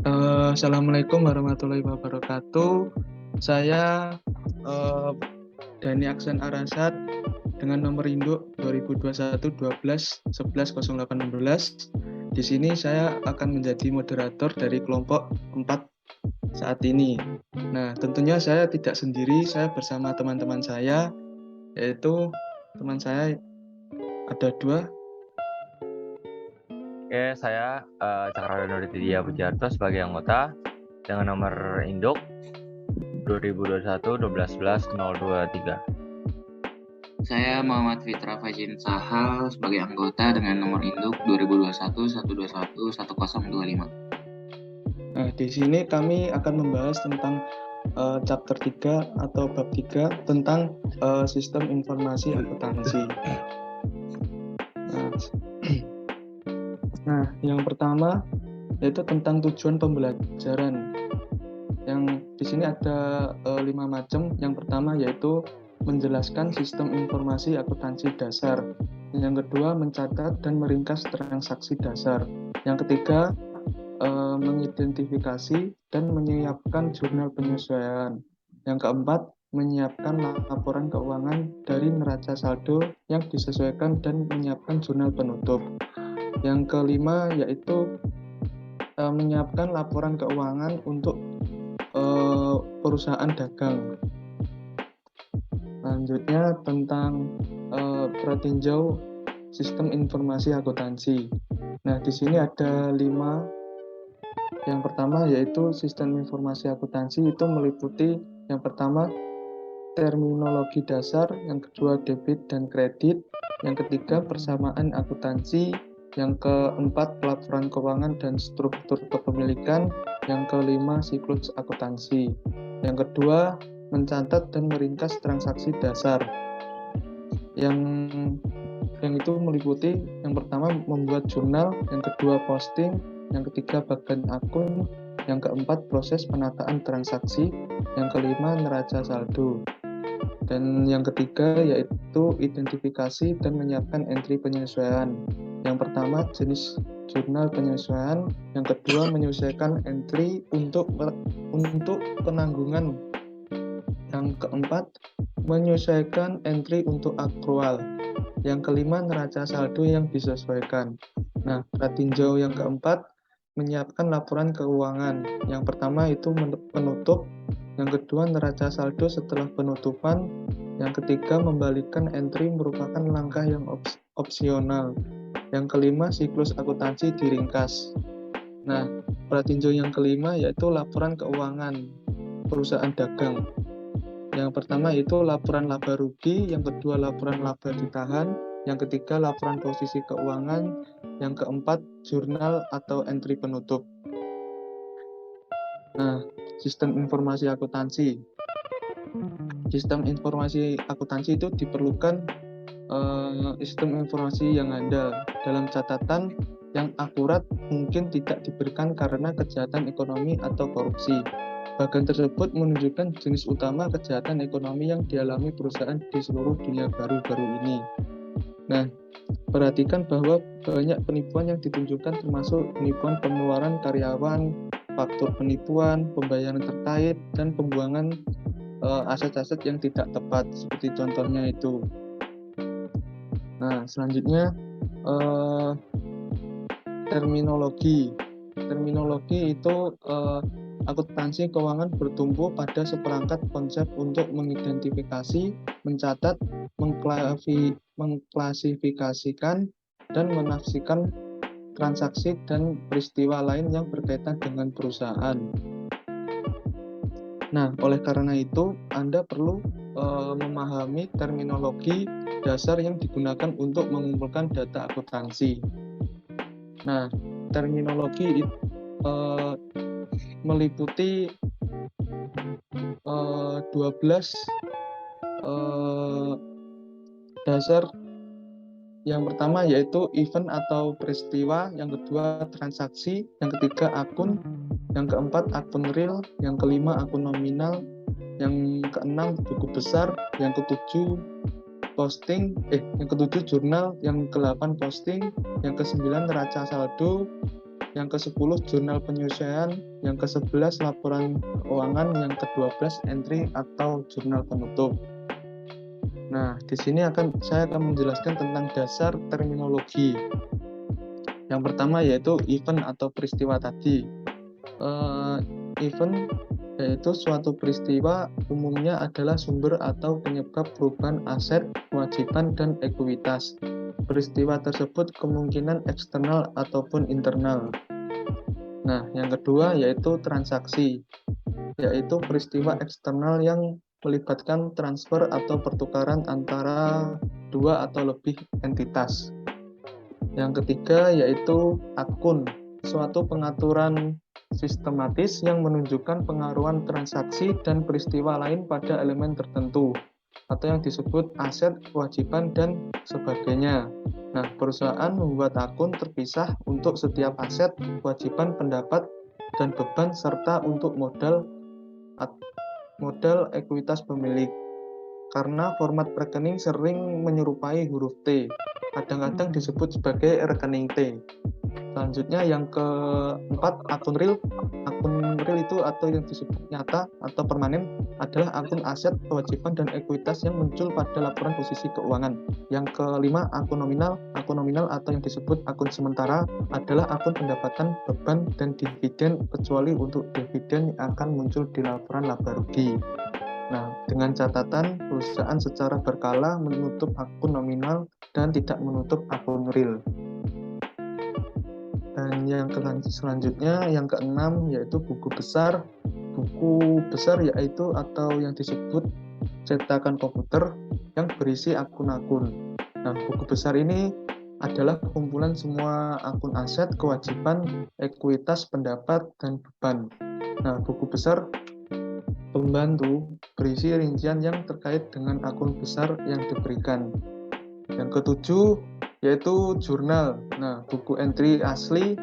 Assalamualaikum warahmatullahi wabarakatuh. Saya eh, Dani Aksan Arasad dengan nomor induk 2021 12 11 08 16. Di sini saya akan menjadi moderator dari kelompok 4 saat ini. Nah, tentunya saya tidak sendiri, saya bersama teman-teman saya, yaitu teman saya ada 2. Oke, saya Cakradana Ditya Pujiarto sebagai anggota dengan nomor induk 2021 12 11 023. Saya Muhammad Fitra Fajin Sahal sebagai anggota dengan nomor induk 2021 121 1025. Nah, di sini kami akan membahas tentang chapter 3 atau bab 3 tentang sistem informasi akuntansi. Nah, yang pertama yaitu tentang tujuan pembelajaran. Yang di sini ada 5 macam. Yang pertama yaitu menjelaskan sistem informasi akuntansi dasar. Yang kedua, mencatat dan meringkas transaksi dasar. Yang ketiga, mengidentifikasi dan menyiapkan jurnal penyesuaian. Yang keempat, menyiapkan laporan keuangan dari neraca saldo yang disesuaikan dan menyiapkan jurnal penutup. Yang kelima yaitu menyiapkan laporan keuangan untuk perusahaan dagang. Selanjutnya tentang pratinjau sistem informasi akuntansi. Nah, di sini ada 5. Yang pertama yaitu sistem informasi akuntansi itu meliputi yang pertama terminologi dasar, yang kedua debit dan kredit, yang ketiga persamaan akuntansi, yang keempat pelaporan keuangan dan struktur kepemilikan, yang kelima siklus akuntansi, yang kedua mencatat dan meringkas transaksi dasar. Yang itu meliputi yang pertama membuat jurnal, yang kedua posting, yang ketiga bagian akun, yang keempat proses penataan transaksi, yang kelima neraca saldo, dan yang ketiga yaitu identifikasi dan menyiapkan entry penyesuaian. Yang pertama jenis jurnal penyesuaian, yang kedua menyesuaikan entry untuk penanggungan, yang keempat menyesuaikan entry untuk akrual, yang kelima neraca saldo yang disesuaikan. Nah, pratinjau yang keempat menyiapkan laporan keuangan. Yang pertama itu penutup, yang kedua neraca saldo setelah penutupan, yang ketiga membalikan entry merupakan langkah yang opsional, yang kelima siklus akuntansi diringkas. Nah, pratinjau yang kelima yaitu laporan keuangan perusahaan dagang. Yang pertama itu laporan laba rugi, yang kedua laporan laba ditahan, yang ketiga laporan posisi keuangan, yang keempat jurnal atau entry penutup. Nah, sistem informasi akuntansi. Sistem informasi akuntansi itu diperlukan sistem informasi yang andal dalam catatan yang akurat mungkin tidak diberikan karena kejahatan ekonomi atau korupsi. Bagian tersebut menunjukkan jenis utama kejahatan ekonomi yang dialami perusahaan di seluruh dunia baru-baru ini. Nah, perhatikan bahwa banyak penipuan yang ditunjukkan termasuk penipuan pengeluaran karyawan, faktur penipuan, pembayaran terkait, dan pembuangan aset-aset yang tidak tepat, seperti contohnya itu. Nah, selanjutnya terminologi. Terminologi itu akuntansi keuangan bertumpu pada seperangkat konsep untuk mengidentifikasi, mencatat, mengklasifikasikan, dan menafsirkan transaksi dan peristiwa lain yang berkaitan dengan perusahaan. Nah, oleh karena itu, Anda perlu memahami terminologi dasar yang digunakan untuk mengumpulkan data akuntansi. Nah, terminologi meliputi 12 dasar. Yang pertama yaitu event atau peristiwa, yang kedua transaksi, yang ketiga akun, yang keempat akun real, yang kelima akun nominal, yang keenam buku besar, yang ketujuh posting, yang ketujuh jurnal, yang ke-8 posting, yang ke-9 neraca saldo, yang ke-10 jurnal penyesuaian, yang ke-11 laporan keuangan, yang ke-12 entry atau jurnal penutup. Nah, di sini saya akan menjelaskan tentang dasar terminologi. Yang pertama yaitu event atau peristiwa tadi. Event yaitu suatu peristiwa umumnya adalah sumber atau penyebab perubahan aset, kewajiban, dan ekuitas. Peristiwa tersebut kemungkinan eksternal ataupun internal. Nah, yang kedua yaitu transaksi, yaitu peristiwa eksternal yang melibatkan transfer atau pertukaran antara dua atau lebih entitas. Yang ketiga yaitu akun, suatu pengaturan sistematis yang menunjukkan pengaruhan transaksi dan peristiwa lain pada elemen tertentu, atau yang disebut aset, kewajiban, dan sebagainya. Nah, perusahaan membuat akun terpisah untuk setiap aset, kewajiban, pendapat, dan beban, serta untuk modal ekuitas pemilik. Karena format rekening sering menyerupai huruf T, kadang-kadang disebut sebagai rekening T. Selanjutnya yang keempat, akun real. Akun real itu atau yang disebut nyata atau permanen adalah akun aset, kewajiban, dan ekuitas yang muncul pada laporan posisi keuangan. Yang kelima, akun nominal. Akun nominal atau yang disebut akun sementara adalah akun pendapatan, beban, dan dividen kecuali untuk dividen yang akan muncul di laporan laba rugi. Nah, dengan catatan perusahaan secara berkala menutup akun nominal dan tidak menutup akun real. Dan yang selanjutnya, yang keenam yaitu buku besar. Buku besar yaitu atau yang disebut cetakan komputer yang berisi akun-akun. Nah, buku besar ini adalah kumpulan semua akun aset, kewajiban, ekuitas, pendapat, dan beban. Nah, buku besar pembantu berisi rincian yang terkait dengan akun besar yang diberikan. Yang ketujuh yaitu jurnal. Nah, buku entry asli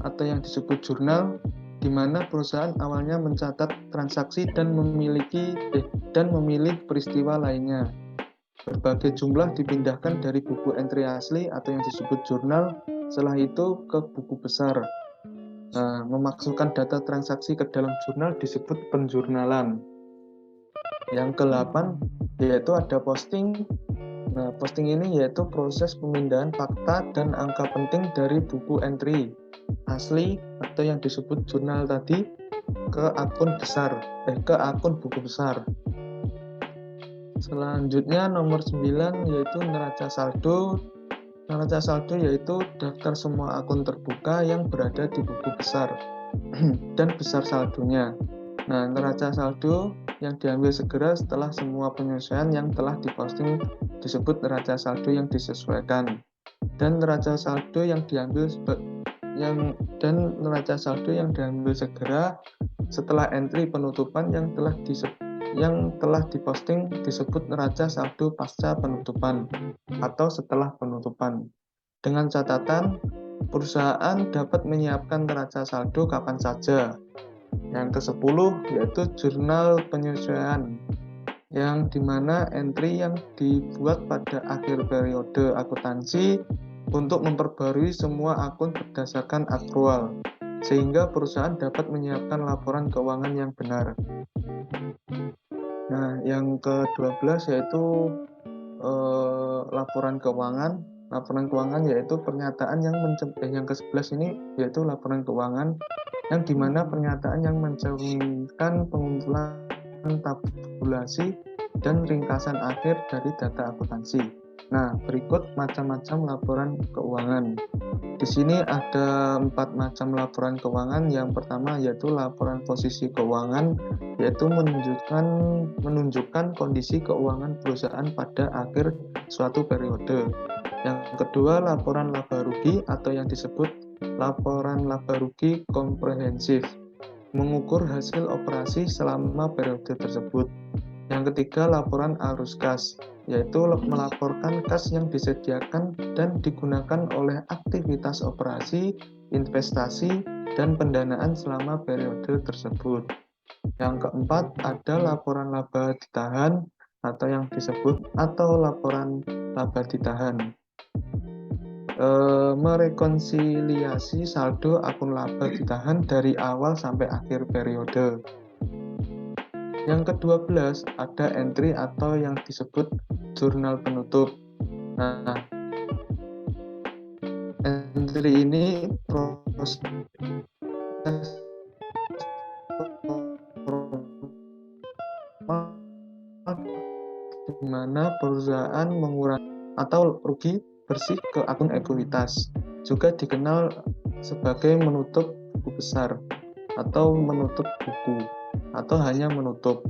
atau yang disebut jurnal, di mana perusahaan awalnya mencatat transaksi dan memilih peristiwa lainnya. Berbagai jumlah dipindahkan dari buku entry asli atau yang disebut jurnal, setelah itu ke buku besar. Nah, memasukkan data transaksi ke dalam jurnal disebut penjurnalan. Yang ke-8 yaitu ada posting. Nah, posting ini yaitu proses pemindahan fakta dan angka penting dari buku entry asli atau yang disebut jurnal tadi ke akun buku besar. Selanjutnya nomor 9 yaitu neraca saldo. Neraca saldo yaitu daftar semua akun terbuka yang berada di buku besar dan besar saldonya. Nah, neraca saldo yang diambil segera setelah semua penyesuaian yang telah diposting disebut neraca saldo yang disesuaikan. Dan neraca saldo yang diambil segera setelah entry penutupan yang telah diposting disebut neraca saldo pasca penutupan atau setelah penutupan. Dengan catatan, perusahaan dapat menyiapkan neraca saldo kapan saja. Yang ke-10 yaitu jurnal penyesuaian, yang dimana entry yang dibuat pada akhir periode akuntansi untuk memperbarui semua akun berdasarkan akrual, sehingga perusahaan dapat menyiapkan laporan keuangan yang benar. Nah, yang ke-12 yaitu laporan keuangan. Laporan keuangan yaitu pernyataan yang ke-11 ini yaitu laporan keuangan, yang dimana pernyataan yang mencerminkan pengumpulan tabulasi dan ringkasan akhir dari data akuntansi. Nah, berikut macam-macam laporan keuangan. Di sini ada 4 macam laporan keuangan. Yang pertama yaitu laporan posisi keuangan, yaitu menunjukkan kondisi keuangan perusahaan pada akhir suatu periode. Yang kedua, laporan laba rugi atau yang disebut laporan laba rugi komprehensif, mengukur hasil operasi selama periode tersebut. Yang ketiga, laporan arus kas, yaitu melaporkan kas yang disediakan dan digunakan oleh aktivitas operasi, investasi, dan pendanaan selama periode tersebut. Yang keempat, ada laporan laba ditahan atau yang disebut laporan laba ditahan. merekonsiliasi saldo akun laba ditahan dari awal sampai akhir periode. Yang ke-12 ada entry atau yang disebut jurnal penutup. Nah, entry ini proses di mana perusahaan mengurangi atau rugi bersih ke akun ekuitas. Juga dikenal sebagai menutup buku besar atau menutup buku atau hanya menutup.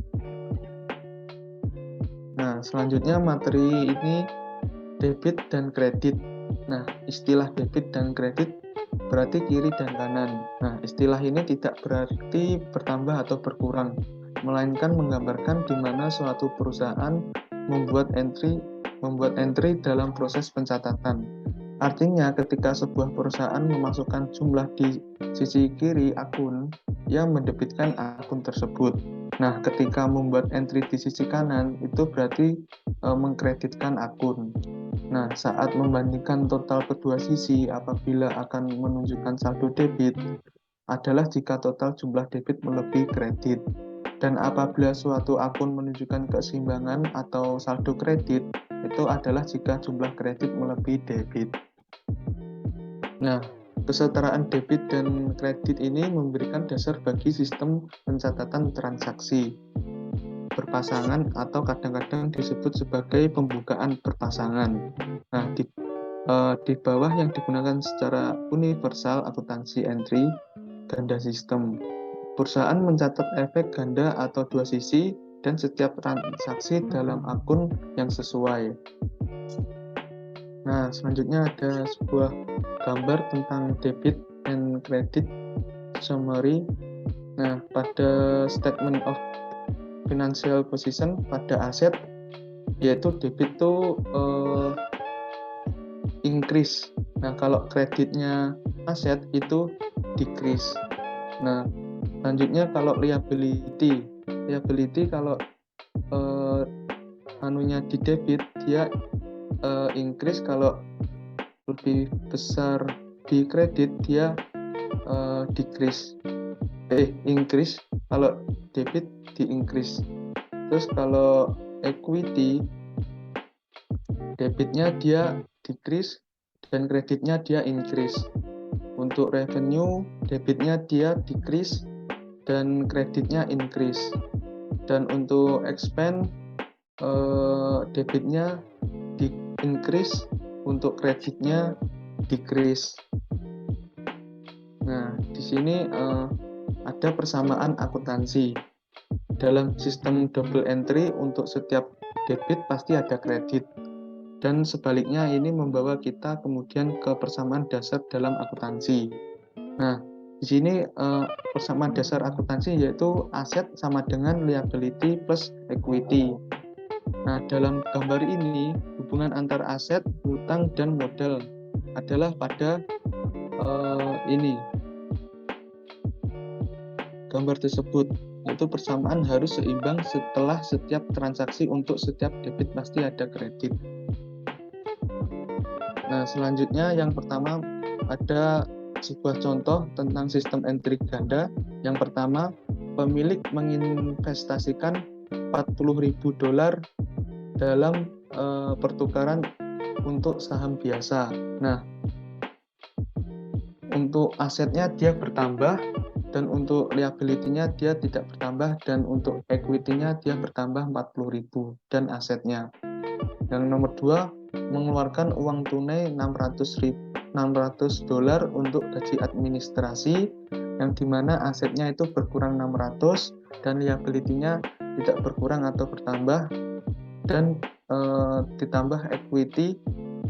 Nah, selanjutnya materi ini debit dan kredit. Nah, istilah debit dan kredit berarti kiri dan kanan. Nah, istilah ini tidak berarti bertambah atau berkurang, melainkan menggambarkan di mana suatu perusahaan membuat entry dalam proses pencatatan. Artinya, ketika sebuah perusahaan memasukkan jumlah di sisi kiri akun, ia mendebitkan akun tersebut. Nah, ketika membuat entry di sisi kanan, itu berarti mengkreditkan akun. Nah, saat membandingkan total kedua sisi apabila akan menunjukkan saldo debit adalah jika total jumlah debit melebihi kredit. Dan apabila suatu akun menunjukkan keseimbangan atau saldo kredit, itu adalah jika jumlah kredit melebihi debit. Nah, kesetaraan debit dan kredit ini memberikan dasar bagi sistem pencatatan transaksi berpasangan atau kadang-kadang disebut sebagai pembukaan berpasangan. Nah, di bawah yang digunakan secara universal akuntansi entry ganda sistem. Perusahaan mencatat efek ganda atau dua sisi dan setiap transaksi dalam akun yang sesuai. Nah, selanjutnya ada sebuah gambar tentang debit and credit summary. Nah, pada statement of financial position pada aset, yaitu debit itu increase. Nah, kalau kreditnya aset itu decrease. Nah, selanjutnya kalau liability kalau anunya di debit dia increase, kalau lebih besar di kredit dia increase, kalau debit di increase. Terus kalau equity debitnya dia decrease dan kreditnya dia increase. Untuk revenue debitnya dia decrease dan kreditnya increase. Dan untuk expense debitnya di increase, untuk kreditnya decrease. Nah, di sini ada persamaan akuntansi. Dalam sistem double entry untuk setiap debit pasti ada kredit. Dan sebaliknya ini membawa kita kemudian ke persamaan dasar dalam akuntansi. Nah, di sini persamaan dasar akuntansi yaitu aset sama dengan liability plus equity. Nah, dalam gambar ini hubungan antar aset, hutang, dan modal adalah pada ini gambar tersebut, yaitu persamaan harus seimbang setelah setiap transaksi. Untuk setiap debit pasti ada kredit. Nah, selanjutnya yang pertama ada sebuah contoh tentang sistem entry ganda. Yang pertama, pemilik menginvestasikan $40.000 dalam pertukaran untuk saham biasa. Nah, untuk asetnya dia bertambah dan untuk liability-nya dia tidak bertambah, dan untuk equity-nya dia bertambah 40.000 dan asetnya. Yang nomor 2, mengeluarkan uang tunai $600 untuk gaji administrasi, yang dimana asetnya itu berkurang 600 dan liability-nya tidak berkurang atau bertambah, dan ditambah equity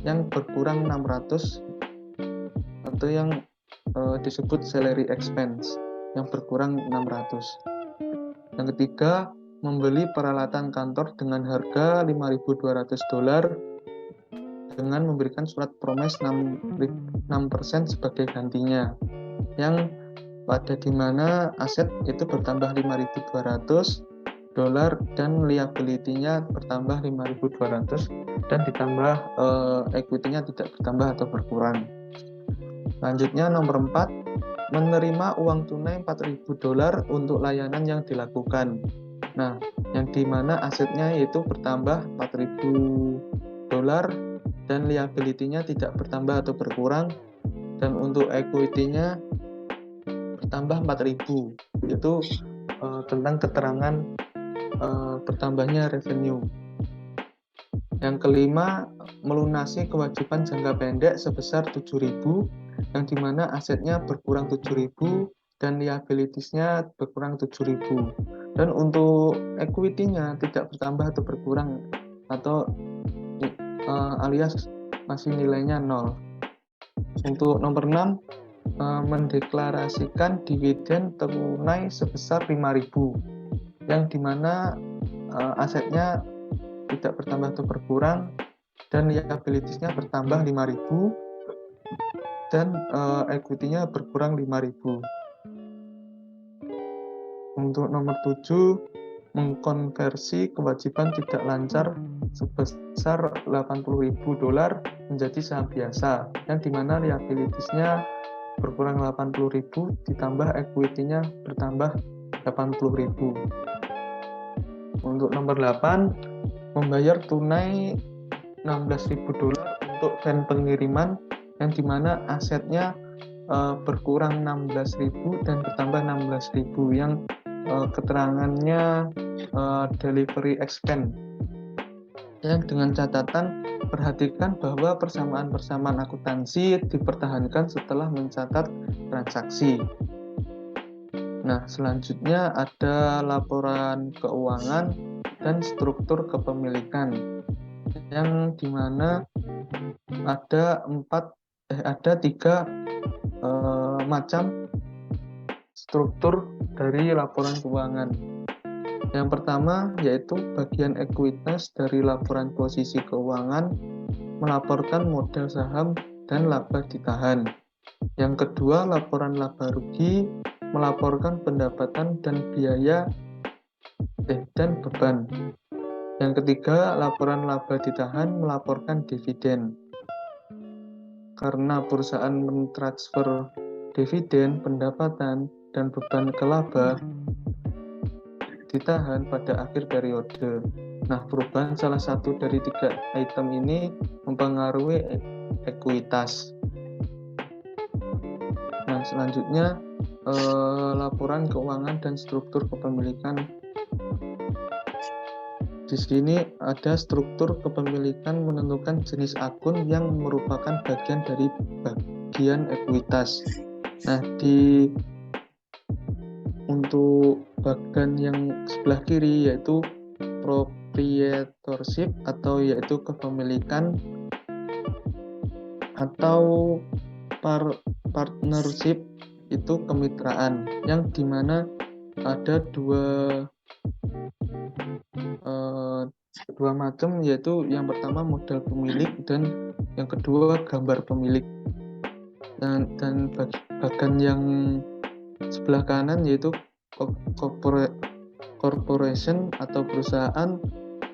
yang berkurang 600 atau yang disebut salary expense yang berkurang 600. Yang ketiga, membeli peralatan kantor dengan harga $5.200 dengan memberikan surat promise 6% sebagai gantinya, yang pada dimana aset itu bertambah 5.200 dolar dan liability-nya bertambah 5.200 dan ditambah equity-nya tidak bertambah atau berkurang. Selanjutnya nomor 4, menerima uang tunai 4.000 dolar untuk layanan yang dilakukan. Nah, yang dimana asetnya yaitu bertambah 4.000 dolar dan liability-nya tidak bertambah atau berkurang, dan untuk equity-nya bertambah 4.000. Itu tentang keterangan bertambahnya revenue. Yang kelima, melunasi kewajiban jangka pendek sebesar 7.000, yang dimana asetnya berkurang 7.000 dan liabilities-nya berkurang 7.000. Dan untuk equity-nya tidak bertambah atau berkurang, atau alias masih nilainya 0. Untuk nomor 6, mendeklarasikan dividen tunai sebesar 5.000, yang dimana asetnya tidak bertambah atau berkurang dan liabilities-nya bertambah 5.000 dan equity-nya berkurang 5.000. Untuk nomor 7, mengkonversi kewajiban tidak lancar sebesar 80.000 dolar menjadi saham biasa, yang dimana liabilities-nya berkurang 80.000 ditambah equity-nya bertambah 80.000. Untuk nomor 8, membayar tunai 16.000 dolar untuk van pengiriman, yang dimana asetnya berkurang 16.000 dan bertambah 16.000, yang keterangannya delivery expense. Yang dengan catatan, perhatikan bahwa persamaan akuntansi dipertahankan setelah mencatat transaksi. Nah, selanjutnya ada laporan keuangan dan struktur kepemilikan, yang dimana ada 3 macam struktur dari laporan keuangan. Yang pertama yaitu bagian ekuitas dari laporan posisi keuangan, melaporkan modal saham dan laba ditahan. Yang kedua, laporan laba rugi, melaporkan pendapatan dan biaya dan beban. Yang ketiga, laporan laba ditahan, melaporkan dividen. Karena perusahaan mentransfer dividen, pendapatan, dan beban ke laba ditahan pada akhir periode. Nah, perubahan salah satu dari 3 item ini mempengaruhi ekuitas. Nah, selanjutnya laporan keuangan dan struktur kepemilikan. Di sini ada struktur kepemilikan menentukan jenis akun yang merupakan bagian dari bagian ekuitas. Nah, untuk bagian yang sebelah kiri yaitu proprietorship atau yaitu kepemilikan, atau partnership itu kemitraan, yang dimana ada dua macam, yaitu yang pertama modal pemilik dan yang kedua gambar pemilik. Dan bagian yang sebelah kanan yaitu corporation atau perusahaan,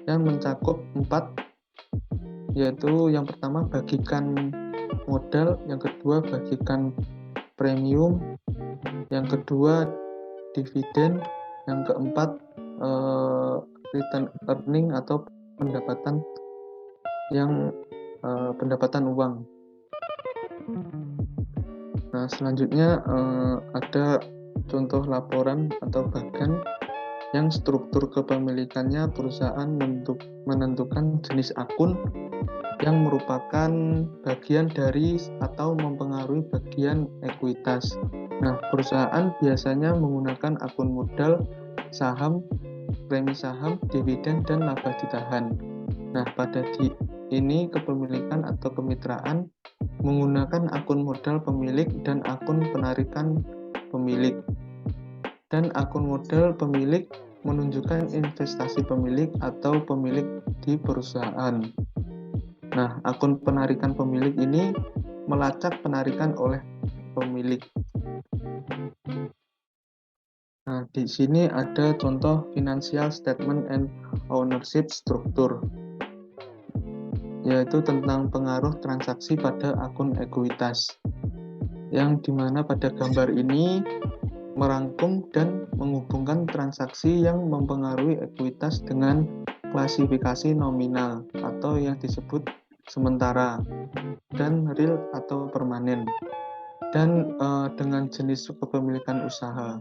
yang mencakup 4, yaitu yang pertama bagikan modal, yang kedua bagikan premium, yang kedua dividen, yang keempat return earning atau pendapatan uang. Nah, selanjutnya ada contoh laporan atau bagian yang struktur kepemilikannya perusahaan menentukan jenis akun yang merupakan bagian dari atau mempengaruhi bagian ekuitas. Nah, perusahaan biasanya menggunakan akun modal, saham, premi saham, dividen, dan laba ditahan. Nah, pada ini kepemilikan atau kemitraan menggunakan akun modal pemilik dan akun penarikan pemilik. Dan akun modal pemilik menunjukkan investasi pemilik atau pemilik di perusahaan. Nah, akun penarikan pemilik ini melacak penarikan oleh pemilik. Nah, di sini ada contoh financial statement and ownership structure, yaitu tentang pengaruh transaksi pada akun ekuitas, yang dimana pada gambar ini merangkum dan menghubungkan transaksi yang mempengaruhi ekuitas dengan klasifikasi nominal atau yang disebut sementara, dan real atau permanen, dan dengan jenis kepemilikan usaha.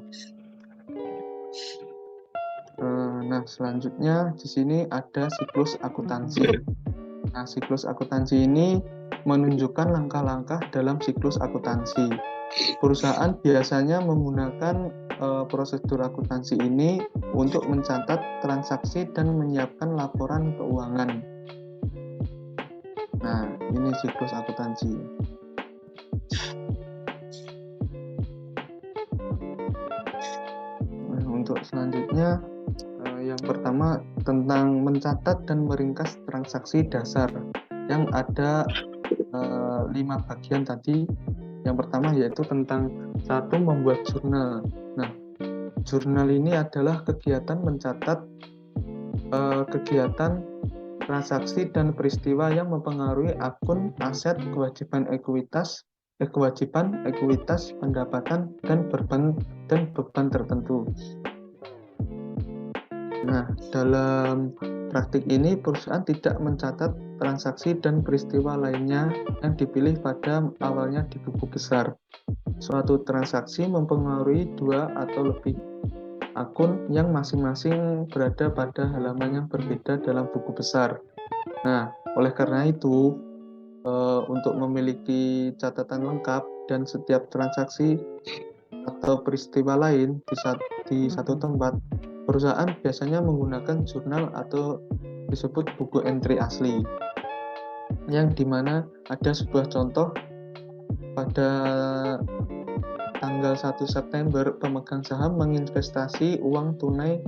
Nah, selanjutnya di sini ada siklus akuntansi. Nah, siklus akuntansi ini menunjukkan langkah-langkah dalam siklus akuntansi. Perusahaan biasanya menggunakan prosedur akuntansi ini untuk mencatat transaksi dan menyiapkan laporan keuangan. Nah, ini siklus akuntansi. Nah, untuk selanjutnya, yang pertama tentang mencatat dan meringkas transaksi dasar yang ada 5 bagian tadi. Yang pertama yaitu tentang satu, membuat jurnal. Nah, jurnal ini adalah kegiatan mencatat kegiatan transaksi dan peristiwa yang mempengaruhi akun, aset, kewajiban ekuitas, pendapatan, dan beban tertentu. Nah, dalam praktik ini perusahaan tidak mencatat transaksi dan peristiwa lainnya yang dipilih pada awalnya di buku besar. Suatu transaksi mempengaruhi 2 atau lebih akun yang masing-masing berada pada halaman yang berbeda dalam buku besar. Nah, oleh karena itu, untuk memiliki catatan lengkap dan setiap transaksi atau peristiwa lain di satu tempat, perusahaan biasanya menggunakan jurnal atau disebut buku entry asli, yang dimana ada sebuah contoh pada tanggal 1 September pemegang saham menginvestasi uang tunai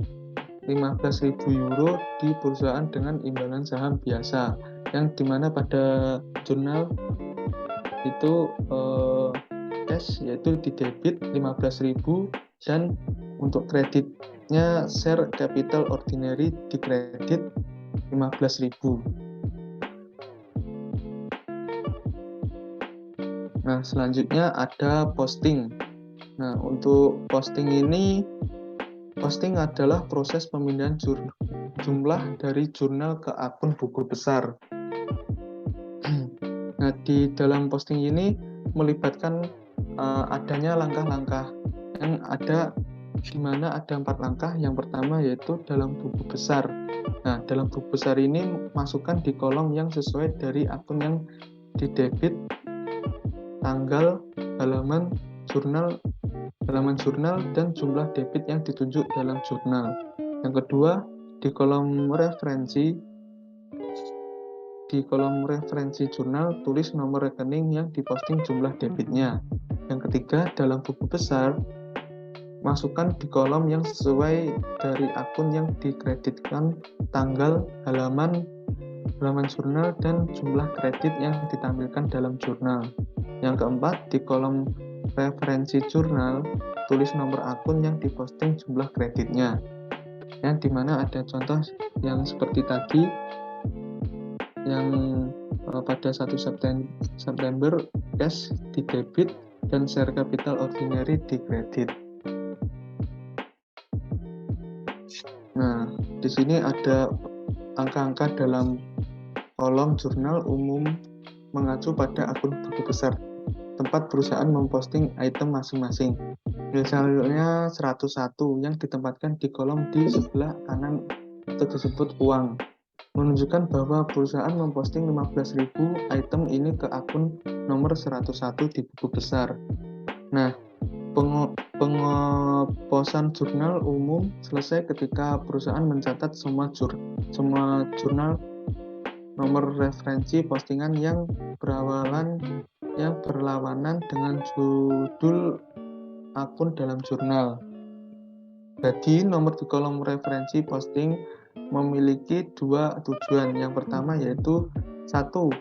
15.000 euro di perusahaan dengan imbalan saham biasa, yang dimana pada jurnal itu cash yaitu di debit 15.000 dan untuk kreditnya share capital ordinary di kredit 15.000. Nah, selanjutnya ada posting. Nah, untuk posting ini, posting adalah proses pemindahan jumlah dari jurnal ke akun buku besar. Nah, di dalam posting ini melibatkan adanya langkah-langkah yang ada, di mana ada 4 langkah. Yang pertama yaitu dalam buku besar. Nah, dalam buku besar ini masukkan di kolom yang sesuai dari akun yang didebit, tanggal, halaman jurnal, dan jumlah debit yang ditunjuk dalam jurnal. Yang kedua, di kolom referensi jurnal tulis nomor rekening yang diposting jumlah debitnya. Yang ketiga, dalam buku besar masukkan di kolom yang sesuai dari akun yang dikreditkan tanggal, halaman jurnal, dan jumlah kredit yang ditampilkan dalam jurnal. Yang keempat, di kolom referensi jurnal tulis nomor akun yang diposting jumlah kreditnya, yang dimana ada contoh yang seperti tadi, yang pada 1 September cash di debit dan share capital ordinary di kredit. Nah, di sini ada angka-angka dalam kolom jurnal umum mengacu pada akun buku besar tempat perusahaan memposting item masing-masing. Misalnya 101 yang ditempatkan di kolom di sebelah kanan itu disebut uang, menunjukkan bahwa perusahaan memposting 15.000 item ini ke akun nomor 101 di buku besar. Nah, pengeposan jurnal umum selesai ketika perusahaan mencatat semua jurnal nomor referensi postingan yang berlawanan dengan judul akun dalam jurnal. Jadi, nomor di kolom referensi posting memiliki 2 tujuan. Yang pertama yaitu 1.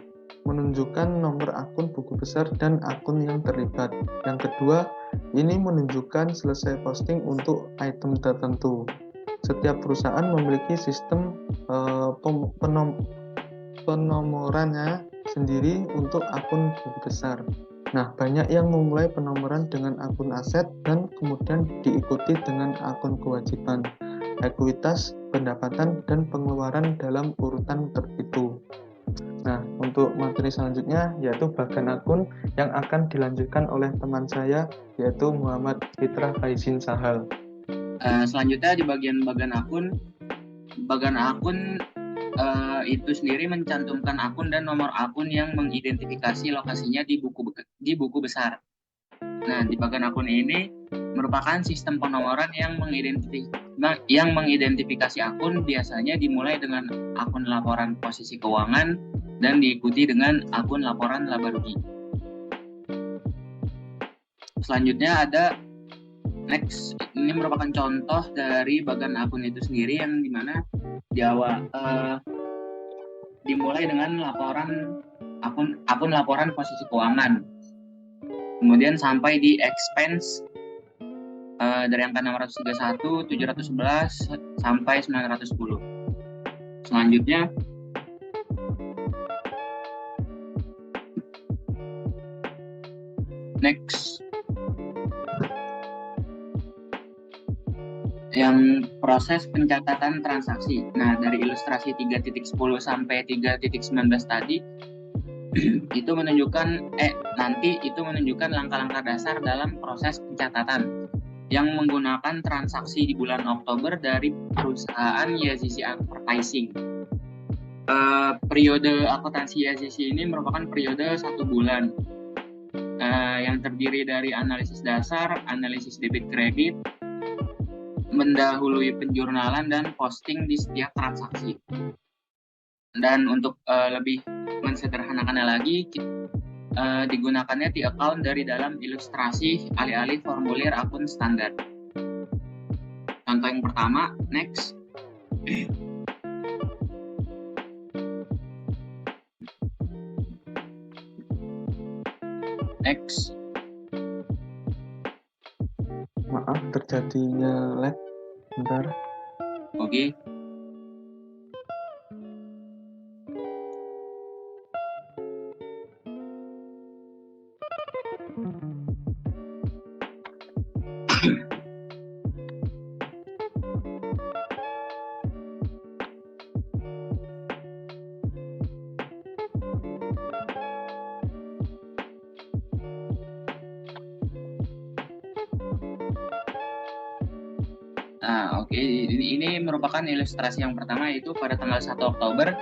menunjukkan nomor akun buku besar dan akun yang terlibat. Yang kedua, ini menunjukkan selesai posting untuk item tertentu. Setiap perusahaan memiliki sistem penomorannya sendiri untuk akun buku besar. Nah, banyak yang memulai penomoran dengan akun aset dan kemudian diikuti dengan akun kewajiban, ekuitas, pendapatan, dan pengeluaran dalam urutan tertentu. Nah, untuk materi selanjutnya yaitu bagian akun yang akan dilanjutkan oleh teman saya yaitu Muhammad Fitra Faizin Sahal. Selanjutnya di bagian akun itu sendiri mencantumkan akun dan nomor akun yang mengidentifikasi lokasinya di buku besar. Nah, di bagian akun ini merupakan sistem penomoran yang mengidentifikasi akun, biasanya dimulai dengan akun laporan posisi keuangan dan diikuti dengan akun laporan laba rugi. Selanjutnya ada next, ini merupakan contoh dari bagian akun itu sendiri yang dimana di awal dimulai dengan akun laporan posisi keuangan, kemudian sampai di expense dari angka 631, 711 sampai 910. Selanjutnya next, yang proses pencatatan transaksi. Nah, dari ilustrasi 3.10 sampai 3.19 tadi itu menunjukkan langkah-langkah dasar dalam proses pencatatan yang menggunakan transaksi di bulan Oktober dari perusahaan YZC Advertising. Periode akuntansi YZC ini merupakan periode 1 bulan yang terdiri dari analisis dasar, analisis debit kredit, mendahului penjurnalan dan posting di setiap transaksi. Dan untuk lebih mensederhanakannya lagi, digunakannya di account dari dalam ilustrasi alih-alih formulir akun standar. Contoh yang pertama, next. Next. Maaf, terjadinya lag. Bentar. Oke. Ini merupakan ilustrasi yang pertama, yaitu pada tanggal 1 Oktober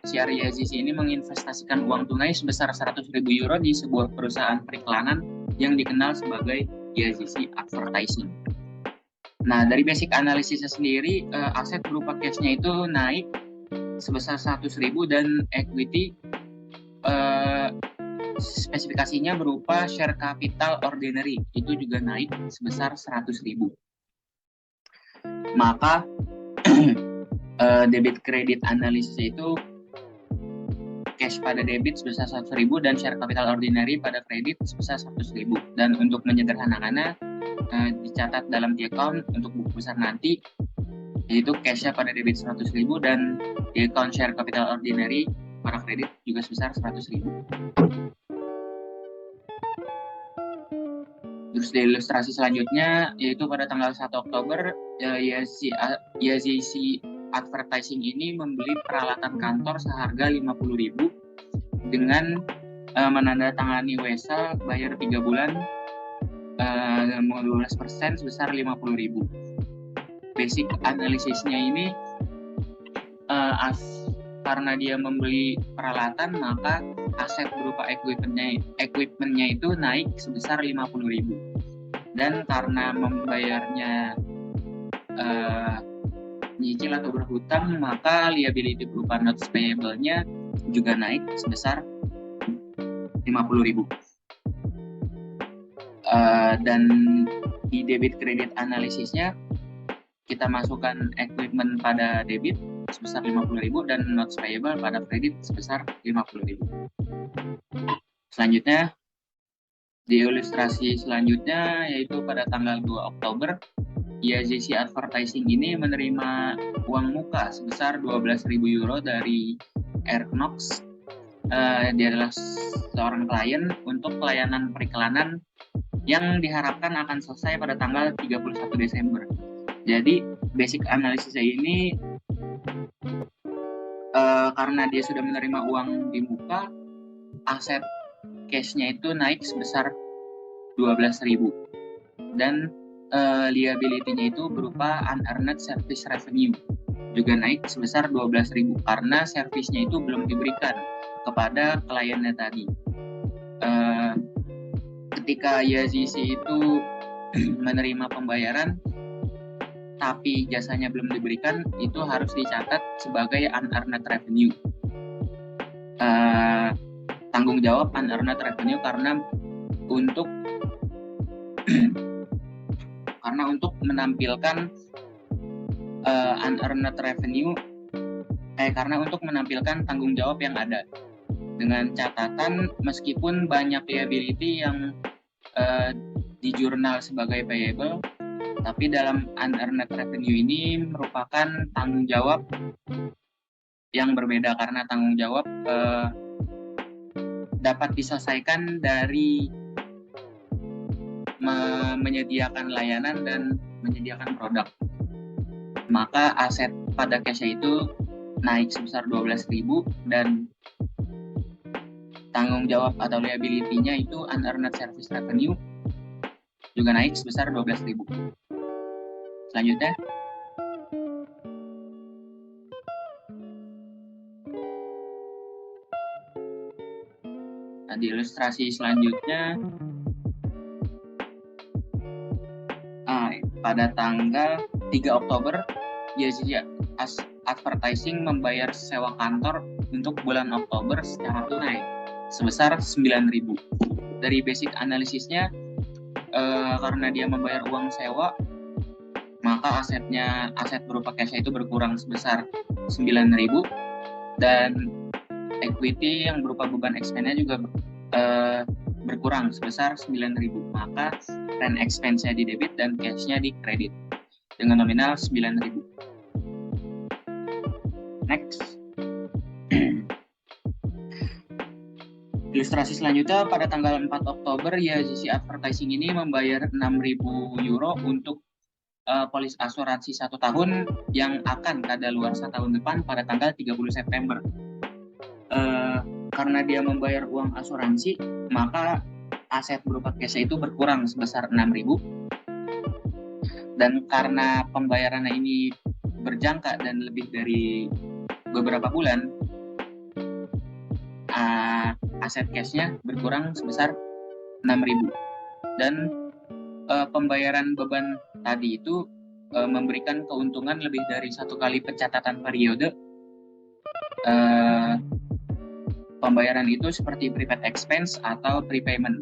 CR YZC ini menginvestasikan uang tunai sebesar 100.000 euro di sebuah perusahaan periklanan yang dikenal sebagai YZC Advertising. Nah, dari basic analisisnya sendiri, aset berupa cashnya itu naik sebesar 100.000 dan equity spesifikasinya berupa share capital ordinary itu juga naik sebesar 100.000. Maka debit kredit analisis itu cash pada debit sebesar 100.000 dan share capital ordinary pada kredit sebesar 100.000. Dan untuk menyederhanakannya, dicatat dalam di account untuk buku besar nanti, yaitu cashnya pada debit 100.000 dan di account share capital ordinary pada kredit juga sebesar 100.000. Terus di ilustrasi selanjutnya, yaitu pada tanggal 1 Oktober, YZC Advertising ini membeli peralatan kantor seharga 50.000 dengan menandatangani wesel bayar 3 bulan 12% sebesar 50.000. Basic analisisnya ini karena dia membeli peralatan, maka aset berupa equipmentnya itu naik sebesar 50.000. Dan karena membayarnya nyicil atau berhutang, maka liability berupa notes payable-nya juga naik sebesar 50.000. Dan di debit kredit analisisnya kita masukkan equipment pada debit sebesar 50.000 dan notes payable pada kredit sebesar 50.000. Selanjutnya, di ilustrasi selanjutnya yaitu pada tanggal 2 Oktober, YZC Advertising ini menerima uang muka sebesar 12.000 euro dari Airknox. Dia adalah seorang klien untuk pelayanan periklanan yang diharapkan akan selesai pada tanggal 31 Desember. Jadi basic analisisnya ini karena dia sudah menerima uang di muka, aset cash-nya itu naik sebesar 12.000 dan liability-nya itu berupa unearned service revenue juga naik sebesar 12.000 karena servisnya itu belum diberikan kepada kliennya tadi. Ketika YZC itu menerima pembayaran tapi jasanya belum diberikan, itu harus dicatat sebagai unearned revenue. Tanggung jawab unearned revenue karena untuk menampilkan unearned revenue karena untuk menampilkan tanggung jawab yang ada, dengan catatan meskipun banyak liability yang di jurnal sebagai payable, tapi dalam unearned revenue ini merupakan tanggung jawab yang berbeda karena tanggung jawab dapat diselesaikan dari menyediakan layanan dan menyediakan produk. Maka aset pada cash itu naik sebesar 12.000 dan tanggung jawab atau liability-nya itu unearned service revenue juga naik sebesar 12.000. Selanjutnya, di ilustrasi selanjutnya, pada tanggal 3 Oktober, YZC Advertising membayar sewa kantor untuk bulan Oktober secara tunai sebesar 9.000. Dari basic analisisnya, karena dia membayar uang sewa, maka aset berupa cash itu berkurang sebesar 9.000 dan equity yang berupa beban expense-nya juga berkurang sebesar 9.000. Maka rent expense-nya di debit dan cash-nya di kredit dengan nominal 9.000. Next. Ilustrasi selanjutnya, pada tanggal 4 Oktober, YZC Advertising ini membayar 6.000 euro untuk polis asuransi 1 tahun yang akan kadaluarsa tahun depan pada tanggal 30 September. Karena dia membayar uang asuransi, maka aset berupa cash itu berkurang sebesar 6.000. Dan karena pembayarannya ini berjangka dan lebih dari beberapa bulan, aset cash-nya berkurang sebesar 6.000. Dan pembayaran beban tadi itu memberikan keuntungan lebih dari 1 kali pencatatan periode. Pembayaran itu seperti prepaid expense atau prepayment.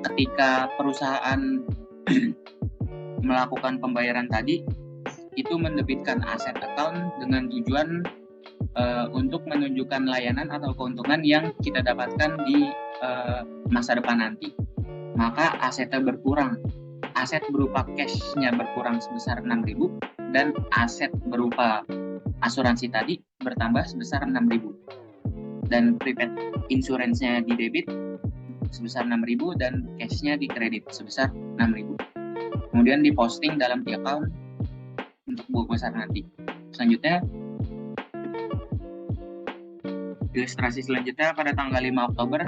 Ketika perusahaan melakukan pembayaran tadi, itu mendebitkan aset account dengan tujuan untuk menunjukkan layanan atau keuntungan yang kita dapatkan di masa depan nanti. Maka asetnya berkurang. Aset berupa cash-nya berkurang sebesar 6.000 dan aset berupa asuransi tadi bertambah sebesar 6.000. Dan prepaid insurance-nya di debit sebesar 6.000 dan cash-nya di kredit sebesar 6.000. Kemudian diposting dalam di account untuk buku besar nanti. Selanjutnya, ilustrasi selanjutnya pada tanggal 5 Oktober,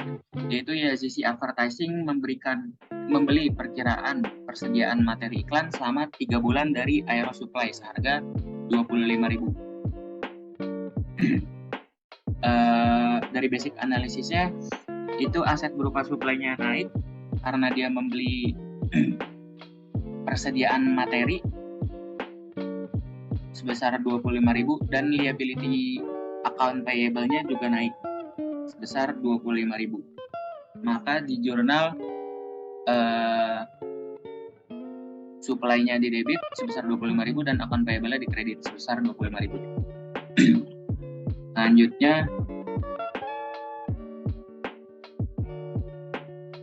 yaitu YZC Advertising membeli perkiraan persediaan materi iklan selama 3 bulan dari Aero Supply seharga 25.000. Dari basic analisisnya, itu aset berupa supply-nya naik karena dia membeli persediaan materi sebesar 25.000 dan liability account payable-nya juga naik sebesar 25.000. Maka di jurnal supply-nya di debit sebesar 25.000 dan account payable-nya di kredit sebesar 25.000. Selanjutnya,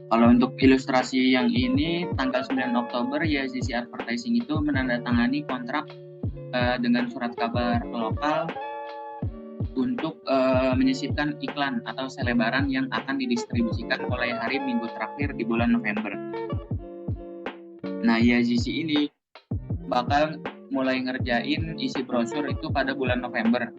kalau untuk ilustrasi yang ini, tanggal 9 Oktober YZC Advertising itu menandatangani kontrak dengan surat kabar lokal untuk menyisipkan iklan atau selebaran yang akan didistribusikan mulai hari Minggu terakhir di bulan November. Nah, YZC ini bakal mulai ngerjain isi brosur itu pada bulan November.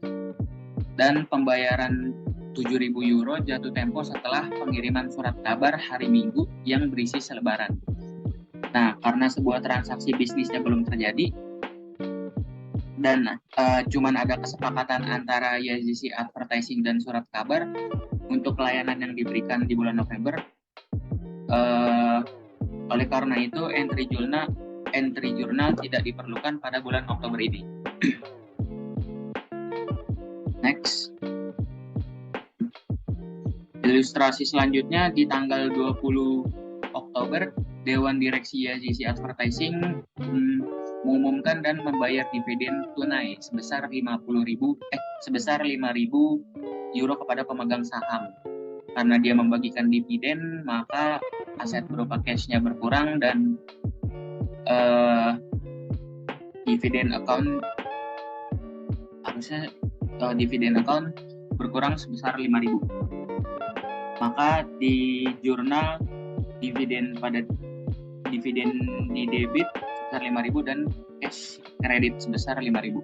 Dan pembayaran 7.000 euro jatuh tempo setelah pengiriman surat kabar hari Minggu yang berisi selebaran. Nah, karena sebuah transaksi bisnisnya belum terjadi dan cuman ada kesepakatan antara YZC Advertising dan surat kabar untuk layanan yang diberikan di bulan November, oleh karena itu entry jurnal tidak diperlukan pada bulan Oktober ini. Next. Ilustrasi selanjutnya di tanggal 20 Oktober, Dewan Direksi YZC Advertising mengumumkan dan membayar dividen tunai sebesar 5.000 euro kepada pemegang saham. Karena dia membagikan dividen, maka aset berupa cash-nya berkurang dan dividen account berkurang sebesar 5.000. Maka di jurnal dividen di debit sebesar 5.000 dan cash kredit sebesar 5.000.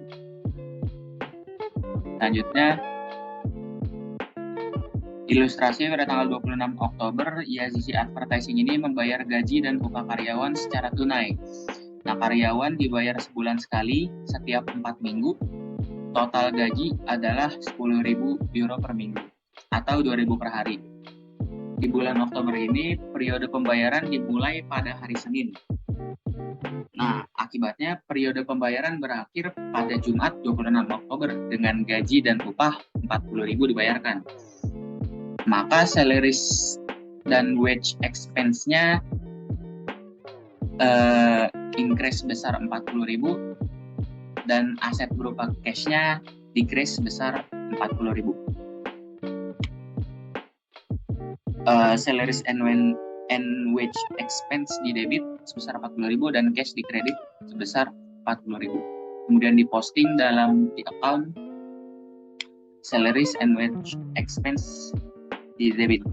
Selanjutnya, ilustrasi pada tanggal 26 Oktober, YZC Advertising ini membayar gaji dan upah karyawan secara tunai. Nah, karyawan dibayar sebulan sekali setiap 4 minggu. Total gaji adalah 10.000 euro per minggu atau 2.000 per hari. Di bulan Oktober ini, periode pembayaran dimulai pada hari Senin. Nah, akibatnya periode pembayaran berakhir pada Jumat 26 Oktober dengan gaji dan upah 40.000 dibayarkan. Maka salaries dan wage expense-nya increase sebesar 40.000 dan aset berupa cash-nya decrease sebesar 40.000. Salaries and wage expense di debit sebesar 40.000 dan cash di kredit sebesar 40.000. Kemudian diposting dalam di account salaries and wage expense di debit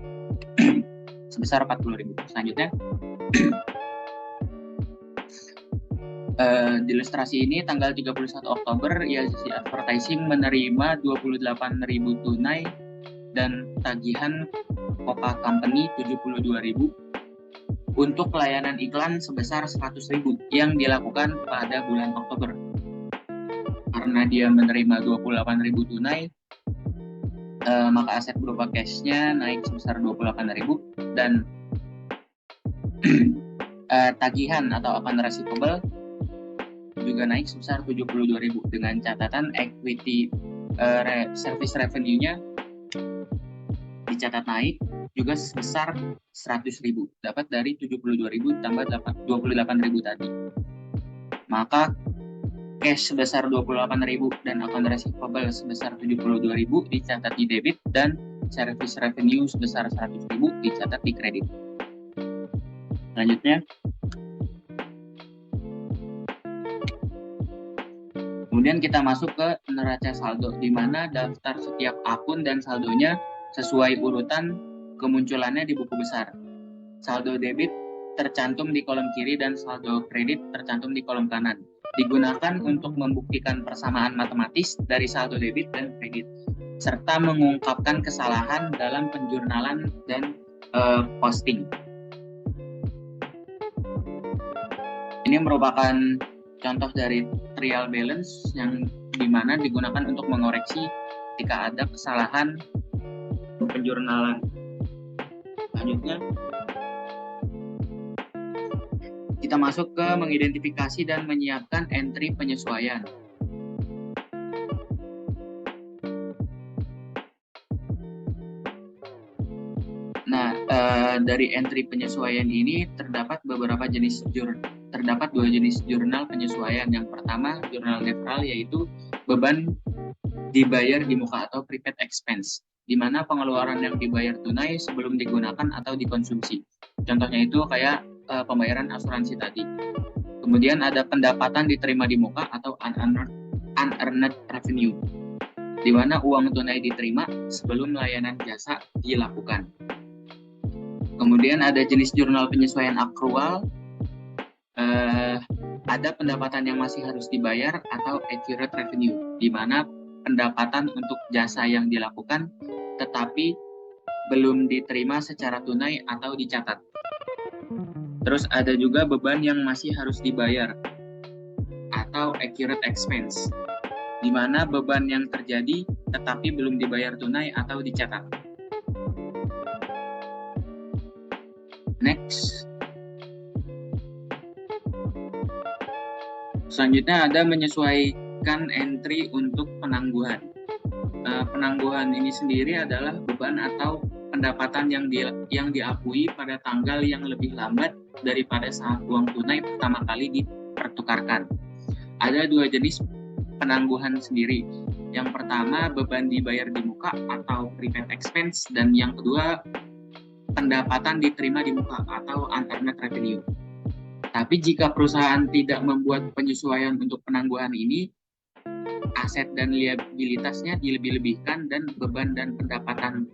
sebesar 40.000. Selanjutnya, di ilustrasi ini tanggal 31 Oktober YZC Advertising menerima 28.000 tunai dan tagihan Coca Company 72.000 untuk layanan iklan sebesar 100.000 yang dilakukan pada bulan Oktober. Karena dia menerima 28.000 tunai, maka aset berupa cash-nya naik sebesar 28.000 dan tagihan atau account receivable juga naik sebesar 72.000 dengan catatan equity service revenue-nya dicatat naik juga sebesar 100.000, dapat dari 72.000 tambah 28.000 tadi. Maka cash sebesar 28.000 dan account receivable sebesar 72.000 dicatat di debit dan service revenue sebesar 100.000 dicatat di kredit. Selanjutnya, kemudian kita masuk ke neraca saldo, di mana daftar setiap akun dan saldonya sesuai urutan kemunculannya di buku besar. Saldo debit tercantum di kolom kiri dan saldo kredit tercantum di kolom kanan. Digunakan untuk membuktikan persamaan matematis dari saldo debit dan kredit, serta mengungkapkan kesalahan dalam penjurnalan dan posting. Ini merupakan contoh dari trial balance yang dimana digunakan untuk mengoreksi jika ada kesalahan penjurnalan. Selanjutnya, kita masuk ke mengidentifikasi dan menyiapkan entry penyesuaian. Nah, dari entry penyesuaian ini terdapat dua jenis jurnal penyesuaian. Yang pertama, jurnal netral, yaitu beban dibayar di muka atau prepaid expense, di mana pengeluaran yang dibayar tunai sebelum digunakan atau dikonsumsi. Contohnya itu kayak pembayaran asuransi tadi. Kemudian ada pendapatan diterima di muka atau unearned revenue, di mana uang tunai diterima sebelum layanan jasa dilakukan. Kemudian ada jenis jurnal penyesuaian akrual, ada pendapatan yang masih harus dibayar atau accurate revenue, di mana pendapatan untuk jasa yang dilakukan tetapi belum diterima secara tunai atau dicatat. Terus ada juga beban yang masih harus dibayar atau accurate expense, di mana beban yang terjadi tetapi belum dibayar tunai atau dicatat. Next. Selanjutnya ada menyesuaikan entry untuk penangguhan. Penangguhan ini sendiri adalah beban atau pendapatan yang diakui pada tanggal yang lebih lambat daripada saat uang tunai pertama kali dipertukarkan. Ada dua jenis penangguhan sendiri. Yang pertama, beban dibayar di muka atau prepaid expense, dan yang kedua, pendapatan diterima di muka atau unearned revenue. Tapi jika perusahaan tidak membuat penyesuaian untuk penangguhan ini, aset dan liabilitasnya dilebih-lebihkan dan beban dan pendapatan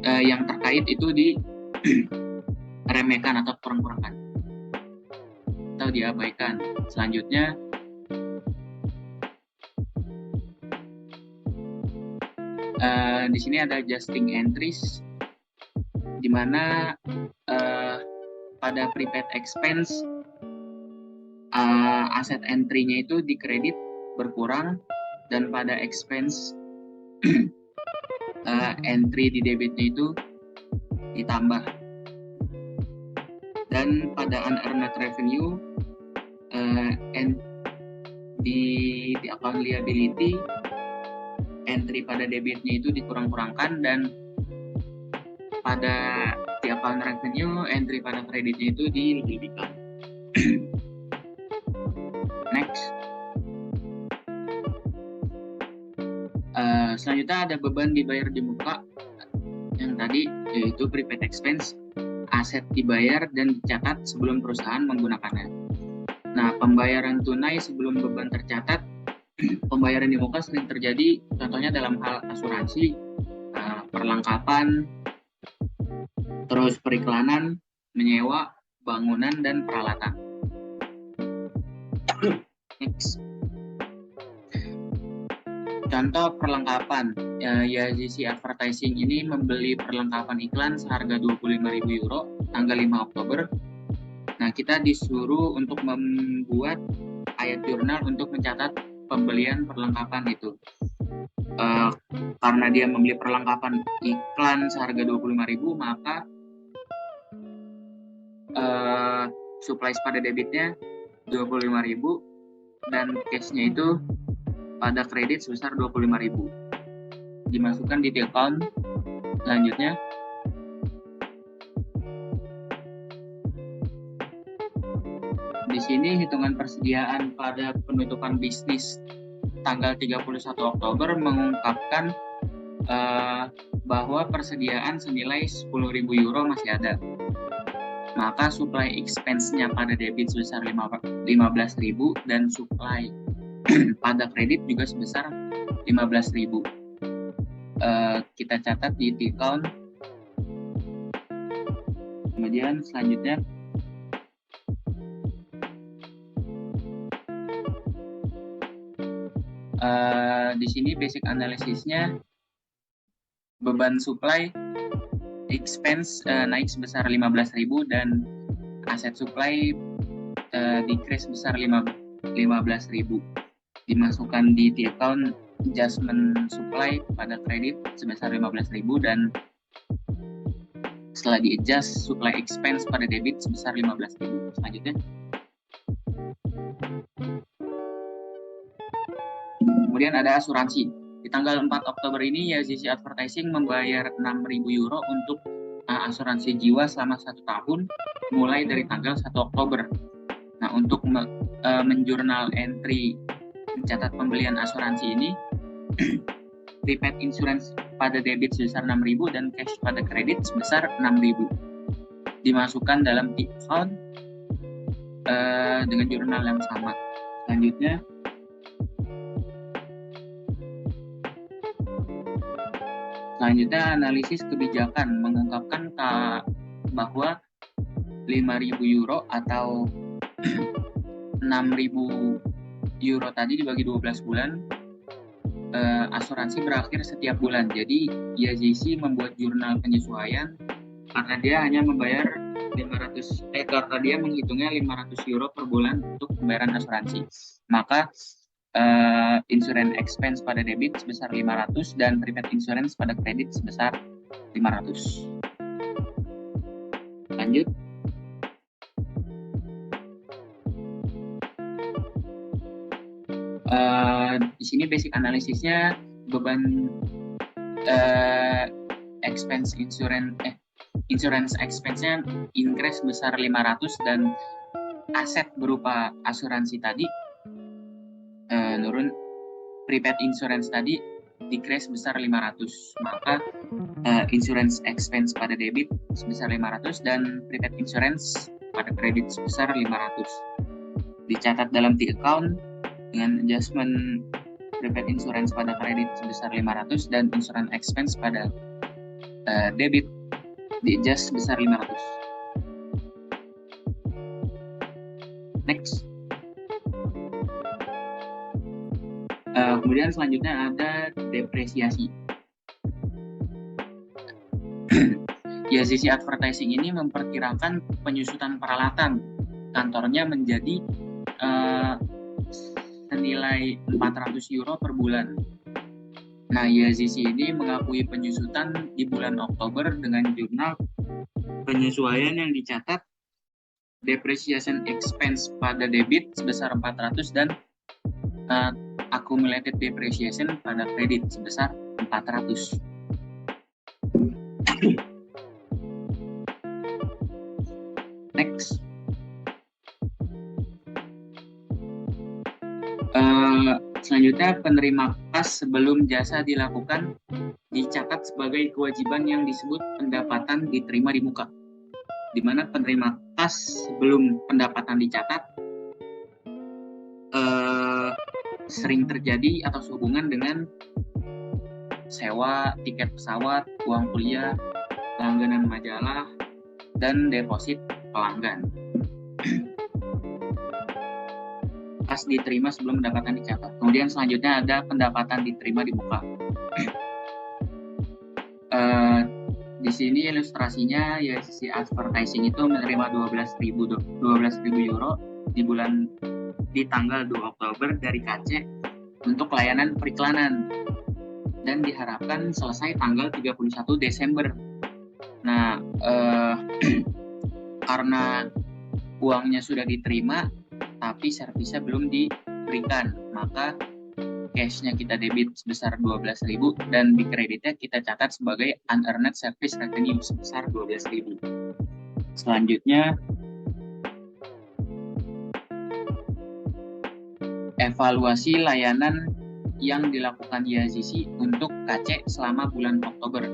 yang terkait itu diremehkan atau kurang-kurangkan atau diabaikan. Selanjutnya di sini ada adjusting entries, di mana pada prepaid expense aset entry-nya itu dikredit berkurang, dan pada expense entry di debitnya itu ditambah. Dan pada unearned revenue di account liability entry pada debitnya itu dikurang-kurangkan, dan pada di account revenue entry pada kreditnya itu dilebih-lebihkan. Next. Selanjutnya ada beban dibayar di muka yang tadi, yaitu prepaid expense, aset dibayar dan dicatat sebelum perusahaan menggunakannya. Nah, pembayaran tunai sebelum beban tercatat, pembayaran di muka sering terjadi contohnya dalam hal asuransi, perlengkapan, terus periklanan, menyewa, bangunan, dan peralatan. Next. Contoh perlengkapan, YZC Advertising ini membeli perlengkapan iklan seharga 25.000 euro tanggal 5 Oktober. Nah, kita disuruh untuk membuat ayat jurnal untuk mencatat pembelian perlengkapan itu. Karena dia membeli perlengkapan iklan seharga 25.000, maka supplies pada debitnya 25.000 dan cashnya itu pada kredit sebesar 25.000. Dimasukkan di account. Selanjutnya di sini hitungan persediaan pada penutupan bisnis tanggal 31 Oktober mengungkapkan bahwa persediaan senilai 10.000 euro masih ada. Maka supply expense-nya pada debit sebesar 15.000 dan supply pada kredit juga sebesar 15.000. Kita catat di account. Kemudian selanjutnya di sini basic analisisnya, beban supply expense naik sebesar 15.000 dan aset supply decrease sebesar 15.000. Dimasukkan di account adjustment supply pada kredit sebesar 15.000 dan setelah di-adjust supply expense pada debit sebesar 15.000. Selanjutnya. Kemudian ada asuransi. Di tanggal 4 Oktober ini YZC Advertising membayar 6.000 euro untuk asuransi jiwa selama 1 tahun mulai dari tanggal 1 Oktober. Nah, untuk menjurnal entry mencatat pembelian asuransi ini prepaid insurance pada debit sebesar 6.000 dan cash pada kredit sebesar 6.000. Dimasukkan dalam account dengan jurnal yang sama. Selanjutnya analisis kebijakan mengungkapkan bahwa 5.000 euro atau 6.000 euro tadi dibagi 12 bulan, asuransi berakhir setiap bulan. Jadi YZC membuat jurnal penyesuaian karena dia hanya membayar karena dia menghitungnya 500 euro per bulan untuk pembayaran asuransi. Maka insurance expense pada debit sebesar 500 dan prepaid insurance pada kredit sebesar 500. Lanjut. Di sini basic analisisnya beban expense insurance expense-nya increase sebesar 500 dan aset berupa asuransi tadi nurun. Prepaid insurance tadi decrease sebesar 500, maka insurance expense pada debit sebesar 500 dan prepaid insurance pada kredit sebesar 500. Dicatat dalam T-account dengan adjustment prepaid insurance pada kredit sebesar 500 dan insurance expense pada debit di-adjust sebesar 500. Next. Kemudian selanjutnya ada depresiasi. YZC Advertising ini memperkirakan penyusutan peralatan kantornya menjadi senilai 400 euro per bulan. Nah, YZC ini mengakui penyusutan di bulan Oktober dengan jurnal penyesuaian yang dicatat depreciation expense pada debit sebesar 400 dan accumulated depreciation pada kredit sebesar 400. Next. Selanjutnya penerima kas sebelum jasa dilakukan dicatat sebagai kewajiban yang disebut pendapatan diterima di muka, di mana penerima kas sebelum pendapatan dicatat sering terjadi atau sehubungan dengan sewa tiket pesawat, uang kuliah, langganan majalah, dan deposit pelanggan. Kas diterima sebelum pendapatan dicatat. Kemudian selanjutnya ada pendapatan diterima di muka. Di sini ilustrasinya YZC Advertising itu menerima 12.000 euro di tanggal 2 Oktober dari KC untuk layanan periklanan dan diharapkan selesai tanggal 31 Desember. Nah, karena uangnya sudah diterima tapi servisnya belum diberikan, maka cash-nya kita debit sebesar 12.000 dan di kreditnya kita catat sebagai unearned service revenue sebesar 12.000. Selanjutnya evaluasi layanan yang dilakukan YZC untuk KC selama bulan Oktober.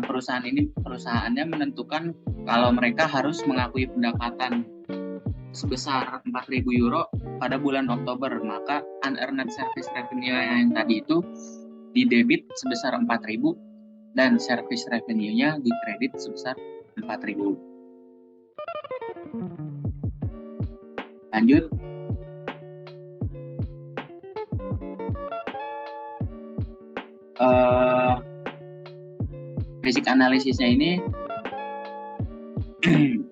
Perusahaannya menentukan kalau mereka harus mengakui pendapatan sebesar 4.000 euro pada bulan Oktober, maka unearned service revenue yang tadi itu di debit sebesar 4.000 dan service revenue-nya di kredit sebesar 4.000. Lanjut. Basic analisisnya ini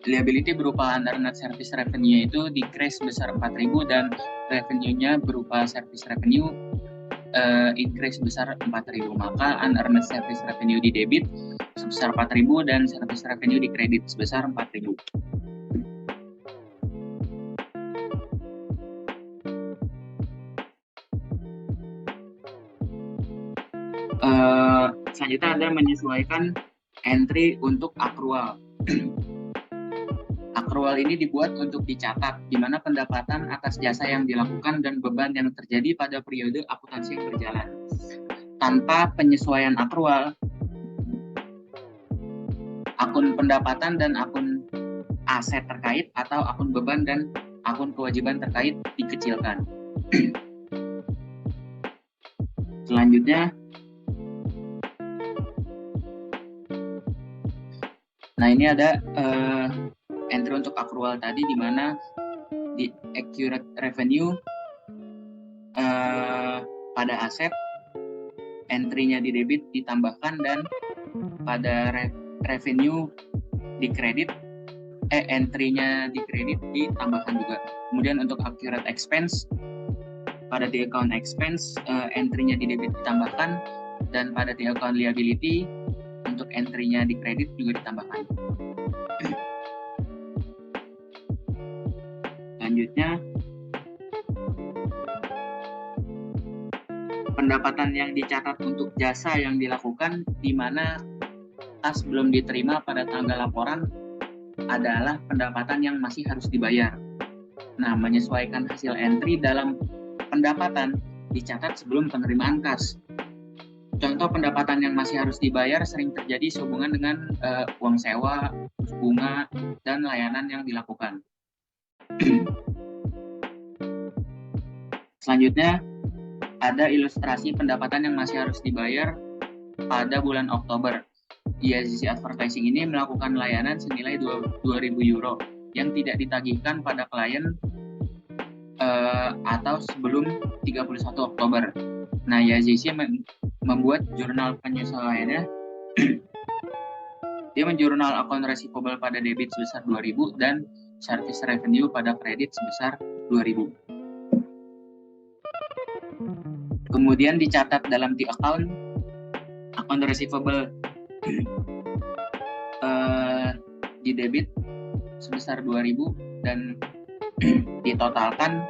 liability berupa unearned service revenue itu decrease sebesar 4.000 dan revenue-nya berupa service revenue increase sebesar 4.000, maka unearned service revenue di debit sebesar 4.000 dan service revenue di kredit sebesar 4.000. Selanjutnya ada menyesuaikan entry untuk accrual. Akrual ini dibuat untuk dicatat, di mana pendapatan atas jasa yang dilakukan dan beban yang terjadi pada periode akuntansi yang berjalan. Tanpa penyesuaian akrual, akun pendapatan dan akun aset terkait atau akun beban dan akun kewajiban terkait dikecilkan. Selanjutnya, nah ini ada entry untuk akrual tadi, di mana di accurate revenue pada aset entry-nya di debit ditambahkan, dan pada revenue di kredit entry-nya di kredit ditambahkan juga. Kemudian untuk accurate expense, pada di account expense entry-nya di debit ditambahkan, dan pada di account liability untuk entry-nya di kredit juga ditambahkan. Selanjutnya, pendapatan yang dicatat untuk jasa yang dilakukan, di mana tas belum diterima pada tanggal laporan, adalah pendapatan yang masih harus dibayar. Nah, menyesuaikan hasil entry dalam pendapatan dicatat sebelum penerimaan kas. Contoh pendapatan yang masih harus dibayar sering terjadi sehubungan dengan uang sewa, bunga, dan layanan yang dilakukan. Selanjutnya, ada ilustrasi pendapatan yang masih harus dibayar pada bulan Oktober. YZC Advertising ini melakukan layanan senilai 2.000 euro yang tidak ditagihkan pada klien atau sebelum 31 Oktober. Nah, YZC membuat jurnal penyesuaiannya. Dia menjurnal account receivable pada debit sebesar 2.000 dan service revenue pada kredit sebesar 2.000. Kemudian dicatat dalam di account receivable di debit sebesar 2.000 dan ditotalkan,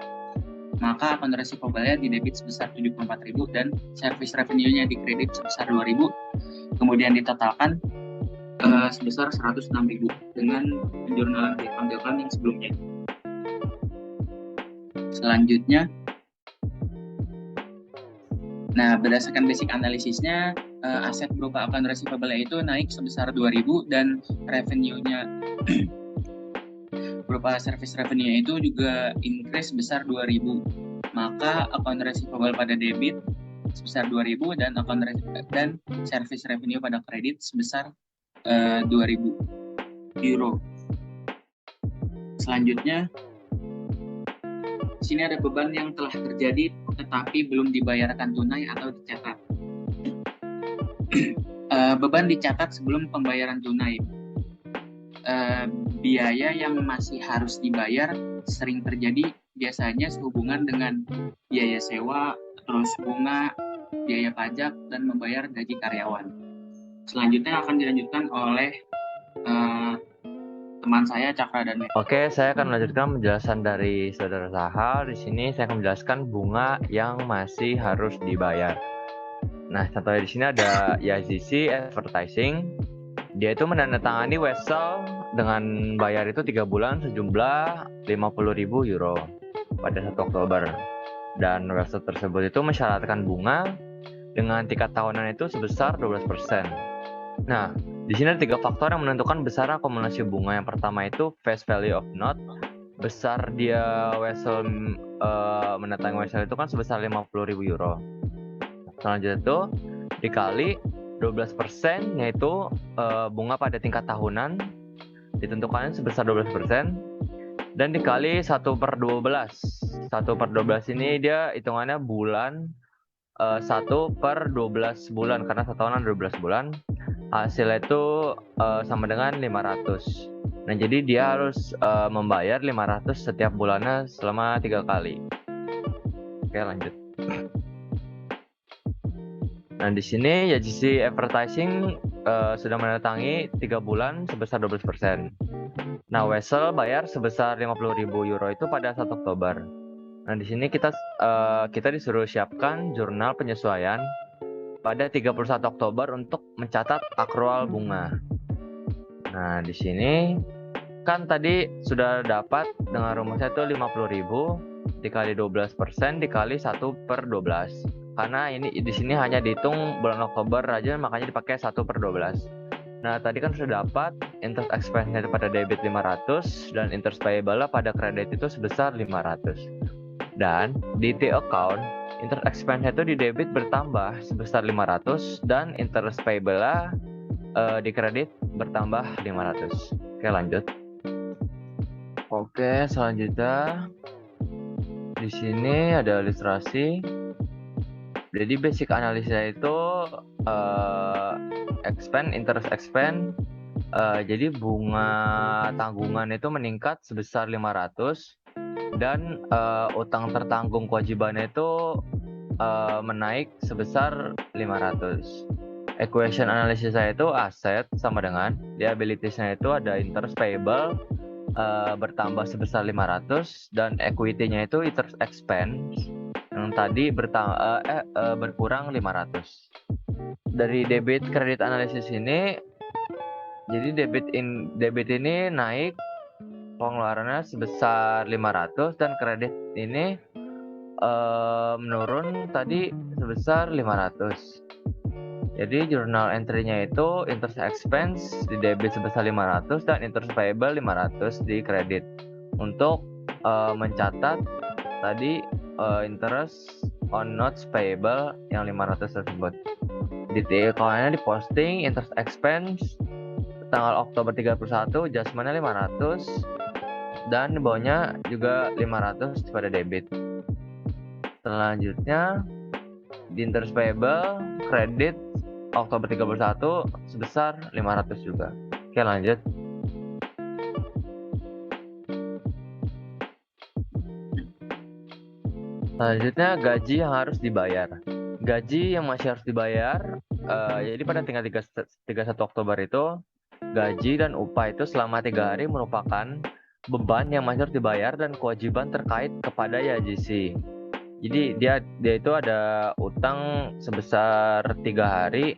maka account receivable-nya di debit sebesar 74.000 dan service revenue-nya di kredit sebesar 2.000. Kemudian ditotalkan sebesar 106.000 dengan penjurnalan di account yang sebelumnya. Selanjutnya, nah, berdasarkan basic analisisnya, aset berupa account receivable itu naik sebesar 2.000 dan revenue-nya berupa service revenue itu juga increase sebesar 2.000. Maka account receivable pada debit sebesar 2.000 dan service revenue pada kredit sebesar 2.000 euro. Selanjutnya, di sini ada beban yang telah terjadi tetapi belum dibayarkan tunai atau dicatat. Beban dicatat sebelum pembayaran tunai. Biaya yang masih harus dibayar sering terjadi biasanya sehubungan dengan biaya sewa, terus bunga, biaya pajak, dan membayar gaji karyawan. Selanjutnya akan dilanjutkan oleh teman saya Cakra dan Meta. Oke, saya akan melanjutkan penjelasan dari Saudara Sahal. Di sini saya akan menjelaskan bunga yang masih harus dibayar. Nah, contohnya di sini ada YZC Advertising. Dia itu menandatangani wesel dengan bayar itu 3 bulan sejumlah 50.000 euro pada 1 Oktober. Dan wesel tersebut itu mensyaratkan bunga dengan tingkat tahunan itu sebesar 12%. Nah, di sini ada 3 faktor yang menentukan besar akumulasi bunga. Yang pertama itu face value of note. Besar dia wesel mendatangi wesel itu kan sebesar 50.000 euro. Selanjutnya itu dikali 12%, yaitu bunga pada tingkat tahunan ditentukan sebesar 12%, dan dikali 1/12. 1/12 ini dia hitungannya bulan, 1/12 bulan, karena 1 tahunan 12 bulan. Hasilnya itu sama dengan 500. Nah, jadi dia harus membayar 500 setiap bulannya selama 3 kali. Oke, lanjut. Nah, di sini YZC Advertising sudah mendatangi 3 bulan sebesar 12%. Nah, wesel bayar sebesar 50.000 euro itu pada 1 Oktober. Nah, di sini kita disuruh siapkan jurnal penyesuaian pada 31 Oktober untuk mencatat akrual bunga. Nah, di sini kan tadi sudah dapat dengan rumusnya itu 50.000 dikali 12% dikali 1/12. Karena ini di sini hanya dihitung bulan Oktober aja, makanya dipakai 1/12. Nah, tadi kan sudah dapat interest expense-nya pada debit 500 dan interest payable pada kredit itu sebesar 500. Dan di T account, interest expense itu di debit bertambah sebesar 500 dan interest payable di kredit bertambah 500. Oke, lanjut. Oke, selanjutnya di sini ada ilustrasi. Jadi basic analisisnya itu interest expense. Jadi bunga tanggungan itu meningkat sebesar 500 dan utang tertanggung kewajibannya itu menaik sebesar 500. Equation analisis saya itu aset sama dengan liabilities-nya itu ada interest payable bertambah sebesar 500 dan equity-nya itu interest expense yang tadi berkurang 500. Dari debit kredit analisis ini, jadi debit ini naik pengeluarannya sebesar 500 dan kredit ini menurun tadi sebesar 500. Jadi journal entry-nya itu interest expense di debit sebesar 500 dan interest payable 500 di kredit untuk mencatat tadi interest on notes payable yang 500 tersebut. Di account-nya diposting interest expense tanggal Oktober 31 adjustment-nya 500 dan di bawahnya juga 500 pada debit. Selanjutnya di interest payable kredit Oktober 31 sebesar 500 juga. Oke, lanjut. Selanjutnya gaji yang harus dibayar. Gaji yang masih harus dibayar, jadi pada tanggal 31 Oktober itu gaji dan upah itu selama 3 hari merupakan beban yang masih harus dibayar dan kewajiban terkait kepada YGC. Jadi dia itu ada utang sebesar 3 hari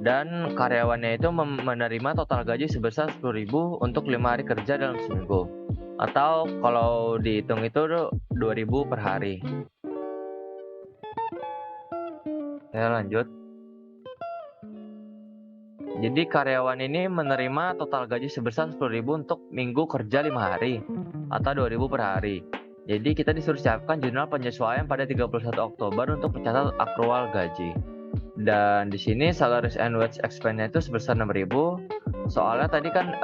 dan karyawannya itu menerima total gaji sebesar 10.000 untuk 5 hari kerja dalam seminggu. Atau kalau dihitung itu 2.000 per hari. Ya, lanjut. Jadi karyawan ini menerima total gaji sebesar 10.000 untuk minggu kerja 5 hari atau 2.000 per hari. Jadi kita disuruh siapkan jurnal penyesuaian pada 31 Oktober untuk mencatat akrual gaji. Dan di sini salaries and wage expense-nya itu sebesar 6.000. Soalnya tadi kan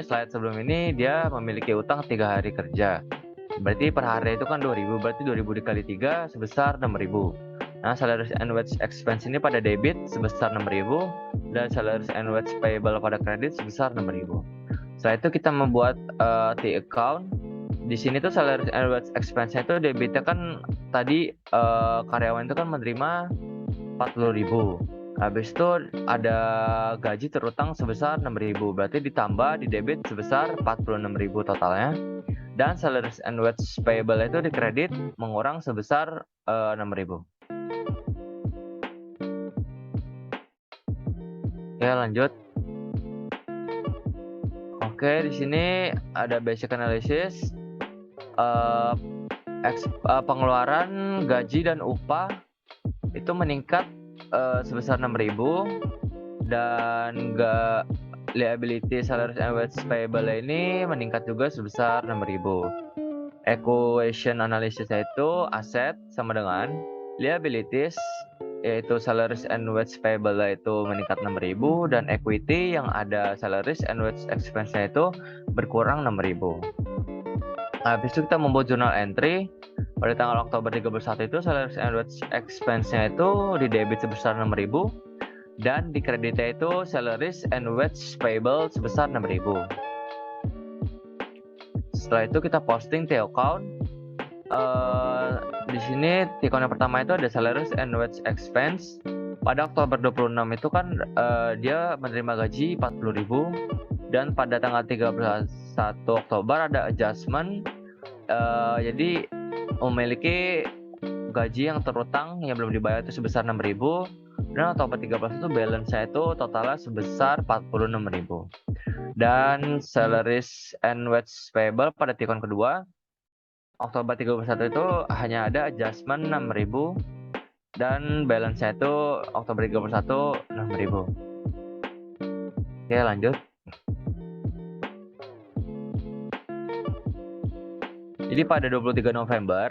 slide sebelum ini dia memiliki utang 3 hari kerja. Berarti per hari itu kan 2.000, berarti 2.000 dikali 3 sebesar 6.000. Nah, salaries and wage expense ini pada debit sebesar 6.000 dan salaries and wage payable pada kredit sebesar 6.000. Setelah itu kita membuat T account. Di sini tuh salaries and wage expense-nya itu debitnya kan tadi karyawan itu kan menerima 40.000. Habis itu ada gaji terutang sebesar 6.000. Berarti ditambah di debit sebesar 46.000 totalnya. Dan salaries and wage payable itu di kredit mengurang sebesar 6.000. Oke, lanjut. Oke, di sini ada basic analysis. Pengeluaran gaji dan upah itu meningkat sebesar 6.000 dan liability salaries and wage payable ini meningkat juga sebesar 6.000. Equation analisisnya itu aset sama dengan liabilities yaitu salaries and wage payable itu meningkat 6.000 dan equity yang ada salaries and wage expense-nya itu berkurang 6.000. Habis itu kita membuat journal entry pada tanggal Oktober 31 itu salaries and wage expense-nya itu di debit sebesar 6.000 dan di kreditnya itu salaries and wage payable sebesar 6.000. Setelah itu kita posting T account. Di sini T account yang pertama itu ada salaries and wage expense. Pada Oktober 26 itu kan dia menerima gaji 40.000 dan pada tanggal 31 Oktober ada adjustment. Jadi memiliki gaji yang terutang yang belum dibayar itu sebesar 6.000 Dan Oktober 31 balance-nya itu totalnya sebesar 46.000. Dan salaries and wage payable pada T-Con kedua Oktober 31 itu hanya ada adjustment 6.000 dan balance-nya itu Oktober 31 6.000. Oke, lanjut. Jadi pada 23 November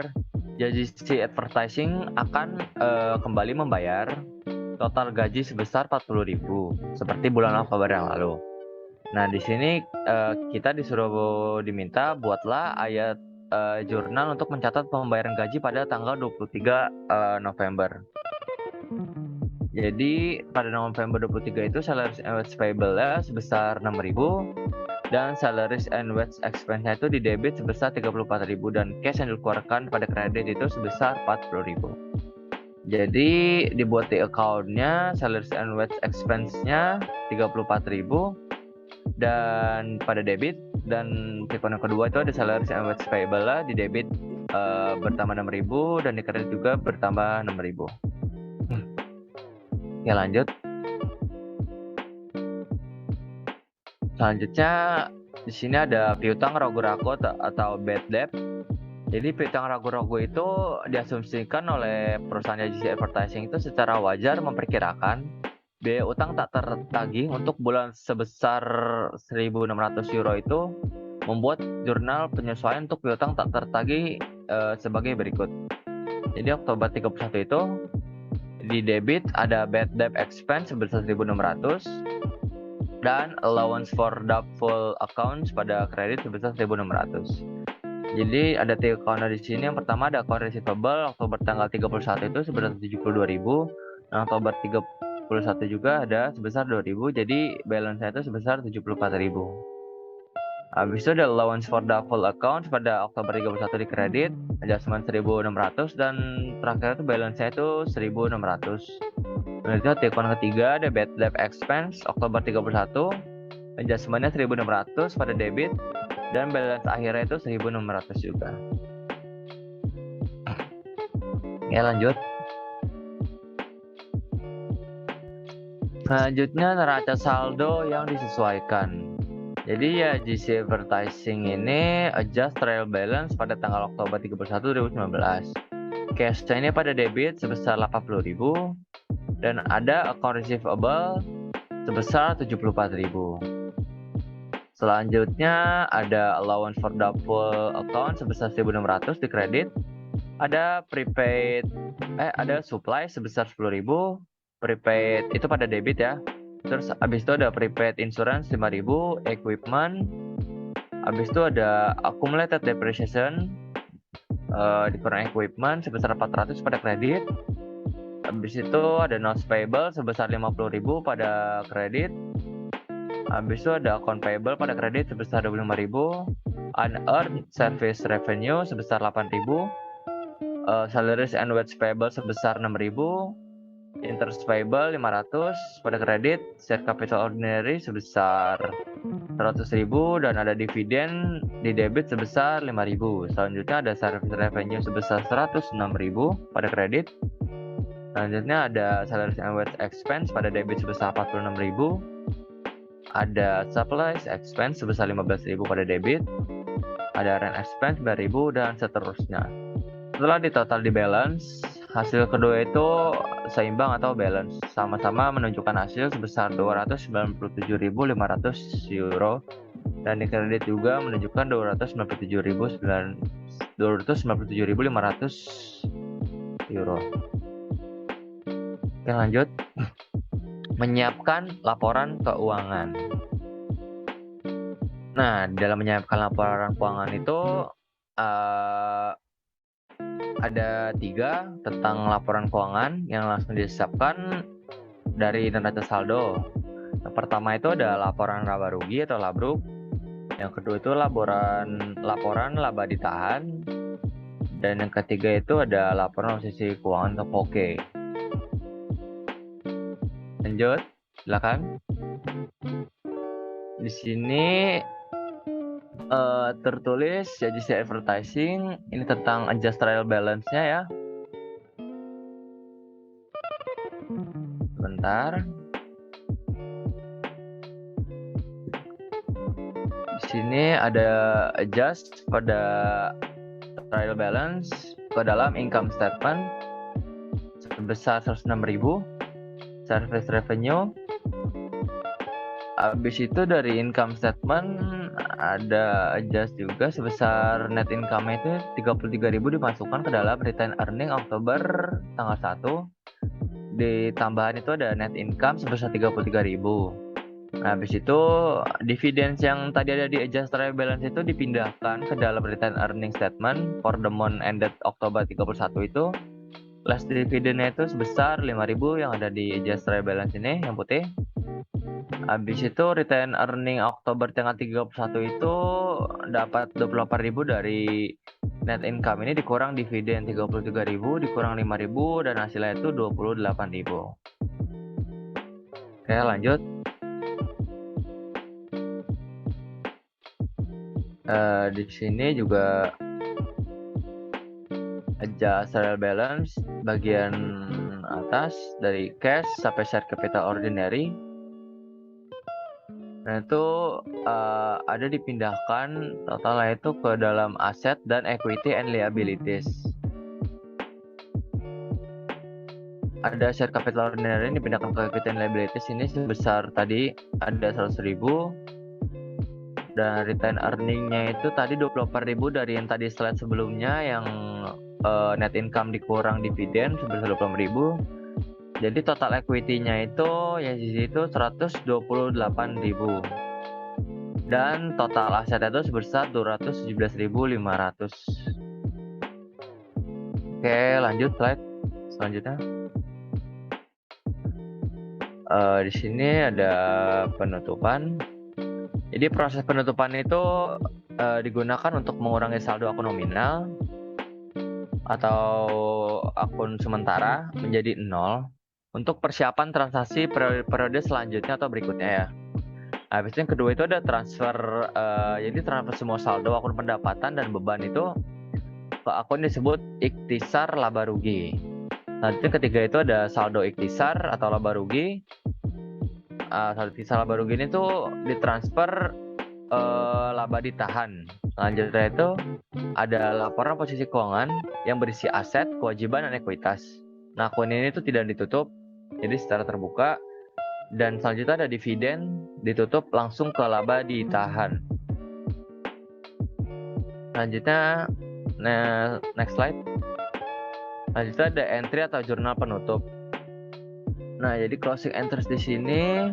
JGC Advertising akan kembali membayar total gaji sebesar 40.000 seperti bulan Oktober yang lalu. Nah, di sini kita disuruh diminta buatlah ayat jurnal untuk mencatat pembayaran gaji pada tanggal 23 November. Jadi pada November 23 itu salaries and wage payable-nya sebesar 6.000 dan salaries and wage expense-nya itu didebit sebesar 34.000 dan cash yang dikeluarkan pada kredit itu sebesar 40.000. Jadi dibuat di account-nya salaries and wage expense-nya 34.000 dan pada debit, dan T-Con yang kedua itu ada salaries and wage payable lah di debit bertambah 6.000 dan di kredit juga bertambah 6.000. Ya, lanjut. Selanjutnya di sini ada piutang ragu-ragu atau bad debt. Jadi piutang ragu-ragu itu diasumsikan oleh perusahaan JGC Advertising itu secara wajar memperkirakan biaya utang tak tertagih untuk bulan sebesar 1.600 euro itu membuat jurnal penyesuaian untuk piutang tak tertagih sebagai berikut. Jadi Oktober 31 itu di debit ada bad debt expense sebesar 1.600 dan allowance for doubtful accounts pada kredit sebesar 1.600. Jadi ada 3 account di sini. Yang pertama ada account receivable Oktober tanggal 31 itu sebesar 72.000. Nah, Oktober 31 juga ada sebesar 2.000. Jadi balance-nya itu sebesar 74.000. Habis itu ada allowance for doubtful accounts pada Oktober 31 di kredit, adjustment 1.600 dan terakhir itu balance-nya itu 1.600. Lanjut T-Con ketiga ada bad debt expense Oktober 31, adjustment-nya 1.600 pada debit dan balance akhirnya itu 1.600 juga. Ya, lanjut. Selanjutnya neraca saldo yang disesuaikan. Jadi ya JGC Advertising ini adjust trial balance pada tanggal Oktober 31 2019. Cash-nya ini pada debit sebesar 80.000 dan ada account receivable sebesar 74.000. Selanjutnya ada allowance for doubtful account sebesar 1.600 di kredit. Ada prepaid ada supply sebesar 10.000. Prepaid itu pada debit ya. Terus abis itu ada prepaid insurance 5.000, equipment. Abis itu ada accumulated depreciation dikurang equipment sebesar 400 pada kredit. Abis itu ada notes payable sebesar 50.000 pada kredit. Abis itu ada account payable pada kredit sebesar 25.000. Unearned service revenue sebesar 8.000. Salaries and wage payable sebesar 6.000. Interest payable 500 pada kredit, share capital ordinary sebesar 100.000 dan ada dividen di debit sebesar 5.000. Selanjutnya ada service revenue sebesar 106.000 pada kredit. Selanjutnya ada salaries and wage expense pada debit sebesar 46.000. Ada supplies expense sebesar 15.000 pada debit. Ada rent expense 9.000 dan seterusnya. Setelah ditotal di balance, hasil kedua itu seimbang atau balance, sama-sama menunjukkan hasil sebesar 297.500 euro dan di kredit juga menunjukkan 297.500 euro. Oke, lanjut. Menyiapkan laporan keuangan. Nah, dalam menyiapkan laporan keuangan itu ada 3 tentang laporan keuangan yang langsung disiapkan dari neraca saldo. Yang pertama itu ada laporan laba rugi atau labruk. Yang kedua itu laporan laba ditahan. Dan yang ketiga itu ada laporan posisi keuangan atau POKE. Lanjut, silakan. Di sini tertulis JGC Advertising ini tentang adjust trial balance-nya ya. sebentar. Di sini ada adjust pada trial balance ke dalam income statement sebesar 106.000, service revenue. Habis itu dari income statement ada adjust juga sebesar net income itu 33.000 dimasukkan ke dalam retained earning Oktober tanggal 1. Di tambahan itu ada net income sebesar 33.000. Nah, habis itu dividen yang tadi ada di adjust trial balance itu dipindahkan ke dalam retained earning statement for the month ended Oktober 31 itu. Last dividennya itu sebesar 5.000 yang ada di adjust trial balance ini yang putih. Habis itu retained earning Oktober tanggal 31 itu dapat 28.000 dari net income ini dikurang dividen 33.000 dikurang 5.000 dan hasilnya itu 28.000. Oke, lanjut. Di sini juga adjust trial balance bagian atas dari cash sampai share capital ordinary. Nah itu ada dipindahkan totalnya itu ke dalam aset dan equity and liabilities. Ada share capital ordinary ini dipindahkan ke equity and liabilities ini sebesar tadi ada 100.000 dan return earning-nya itu tadi 28.000 dari yang tadi slide sebelumnya yang net income dikurang dividen sebesar 26.000. Jadi total equity-nya itu ya di situ 128.000 dan total aset itu sebesar 217.500. Oke, lanjut slide selanjutnya. Di sini ada penutupan. Jadi proses penutupan itu digunakan untuk mengurangi saldo akun nominal atau akun sementara menjadi 0 untuk persiapan transaksi periode selanjutnya atau berikutnya ya. Habis itu yang kedua itu ada transfer, jadi transfer semua saldo akun pendapatan dan beban itu ke akun disebut ikhtisar laba rugi. Nanti ketiga itu ada saldo ikhtisar atau laba rugi. Saldo ikhtisar laba rugi ini tuh ditransfer laba ditahan. Selanjutnya itu ada laporan posisi keuangan yang berisi aset, kewajiban, dan ekuitas. Nah, akun ini tuh tidak ditutup, jadi secara terbuka. Dan selanjutnya ada dividen, ditutup langsung ke laba ditahan. Selanjutnya, next slide. Selanjutnya ada entry atau jurnal penutup. Nah, jadi closing entries di sini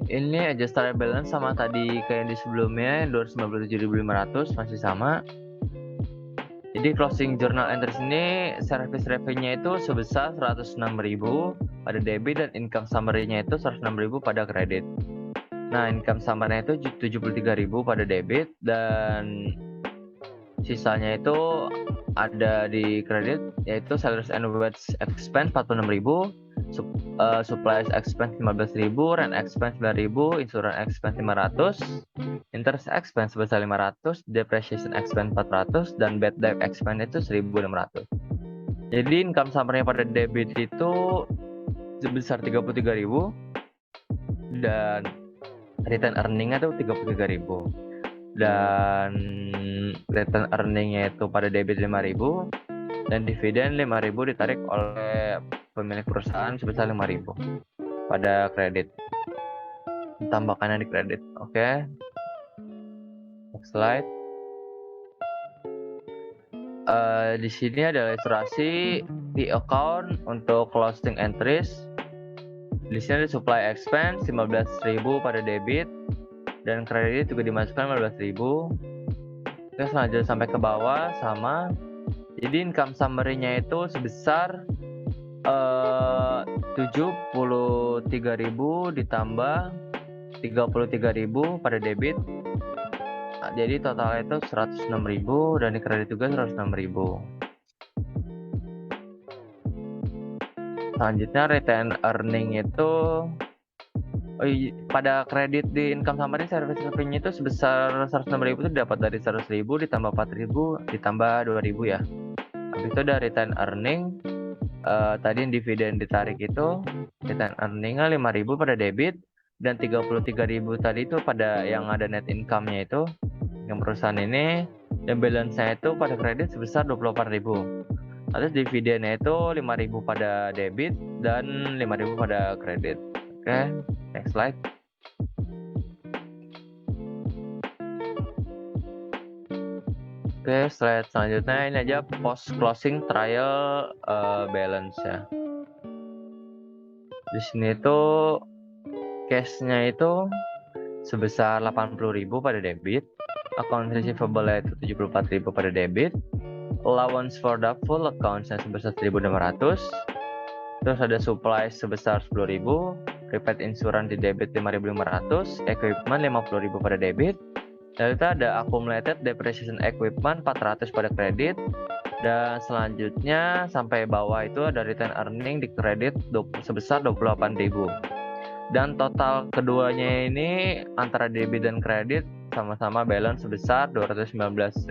ini adjust trial balance sama tadi kayak di sebelumnya 297.500 masih sama. Jadi closing journal entries ini service revenue-nya itu sebesar 106.000 pada debit dan income summary-nya itu 106.000 pada kredit. Nah, income summary-nya itu 73.000 pada debit dan sisanya itu ada di kredit yaitu salaries and wage expense 46.000, supplies expense 15.000, rent expense 9.000, insurance expense 500, interest expense sebesar 500, depreciation expense 400, dan bad debt expense itu 1.600. Jadi income summary pada debit itu sebesar 33.000 dan return earning-nya itu 33.000. Dan return earning-nya itu pada debit 5.000 dan dividen 5.000 ditarik oleh pemilik perusahaan sebesar 5.000 pada kredit. Tambahkannya di kredit. Oke. Next slide. Di sini ada ilustrasi di account untuk closing entries. Di sini ada supply expense 15.000 pada debit dan kredit juga dimasukkan 15.000. Oke, selanjutnya sampai ke bawah sama. Jadi income summary-nya itu sebesar 73.000 ditambah 33.000 pada debit. Nah, jadi totalnya itu 106.000 dan di kredit juga 106.000. Selanjutnya return earning itu pada kredit di income summary service revenue itu sebesar 106.000 itu dapat dari 100.000 ditambah 4.000 ditambah 2.000 ya. Habis itu ada return earning tadi yang dividen ditarik itu return earning-nya 5.000 pada debit dan 33.000 tadi itu pada yang ada net income-nya itu yang perusahaan ini, dan balance-nya itu pada kredit sebesar 24.000. Terus dividennya itu 5.000 pada debit dan 5.000 pada kredit. Oke, next slide. Oke, slide selanjutnya ini aja post closing trial balance ya. Di sini tuh cash-nya itu sebesar 80.000 pada debit, account receivable itu 74.000 pada debit, allowance for doubtful accounts-nya sebesar 1.600, terus ada supply sebesar 10.000, prepaid insurance di debit 5.500, equipment 50.000 pada debit, dan itu ada accumulated depreciation equipment 400 pada kredit, dan selanjutnya sampai bawah itu ada return earning di kredit sebesar 28.000. Dan total keduanya ini antara debit dan kredit sama-sama balance sebesar 219.500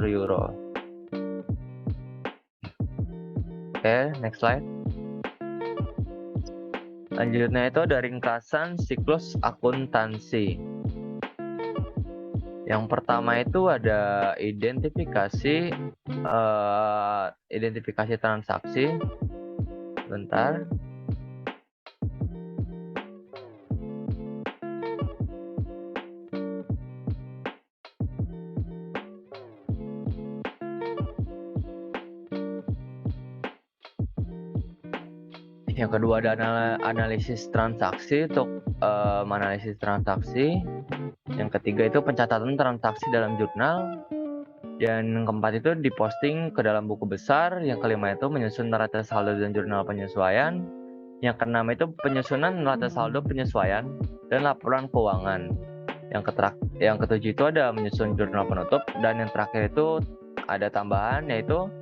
euro. Oke, next slide. Selanjutnya itu ada ringkasan siklus akuntansi. Yang pertama itu ada identifikasi transaksi. Bentar. Yang kedua ada analisis transaksi untuk menganalisis transaksi. Yang ketiga itu pencatatan transaksi dalam jurnal. Dan yang keempat itu diposting ke dalam buku besar. Yang kelima itu menyusun neraca saldo dan jurnal penyesuaian. Yang keenam itu penyusunan neraca saldo penyesuaian dan laporan keuangan. Yang ketujuh itu ada menyusun jurnal penutup. Dan yang terakhir itu ada tambahan yaitu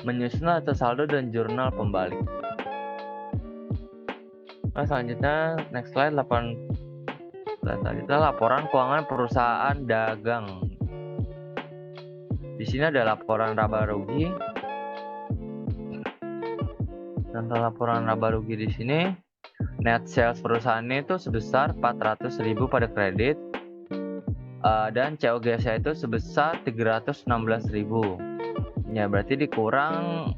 menyusun neraca saldo dan jurnal pembalik. Nah, selanjutnya next slide, selanjutnya laporan keuangan perusahaan dagang. Di sini ada laporan laba rugi. Contoh laporan laba rugi di sini, net sales perusahaan itu sebesar 400.000 pada kredit, dan COGS itu sebesar 316.000. Ya, berarti dikurang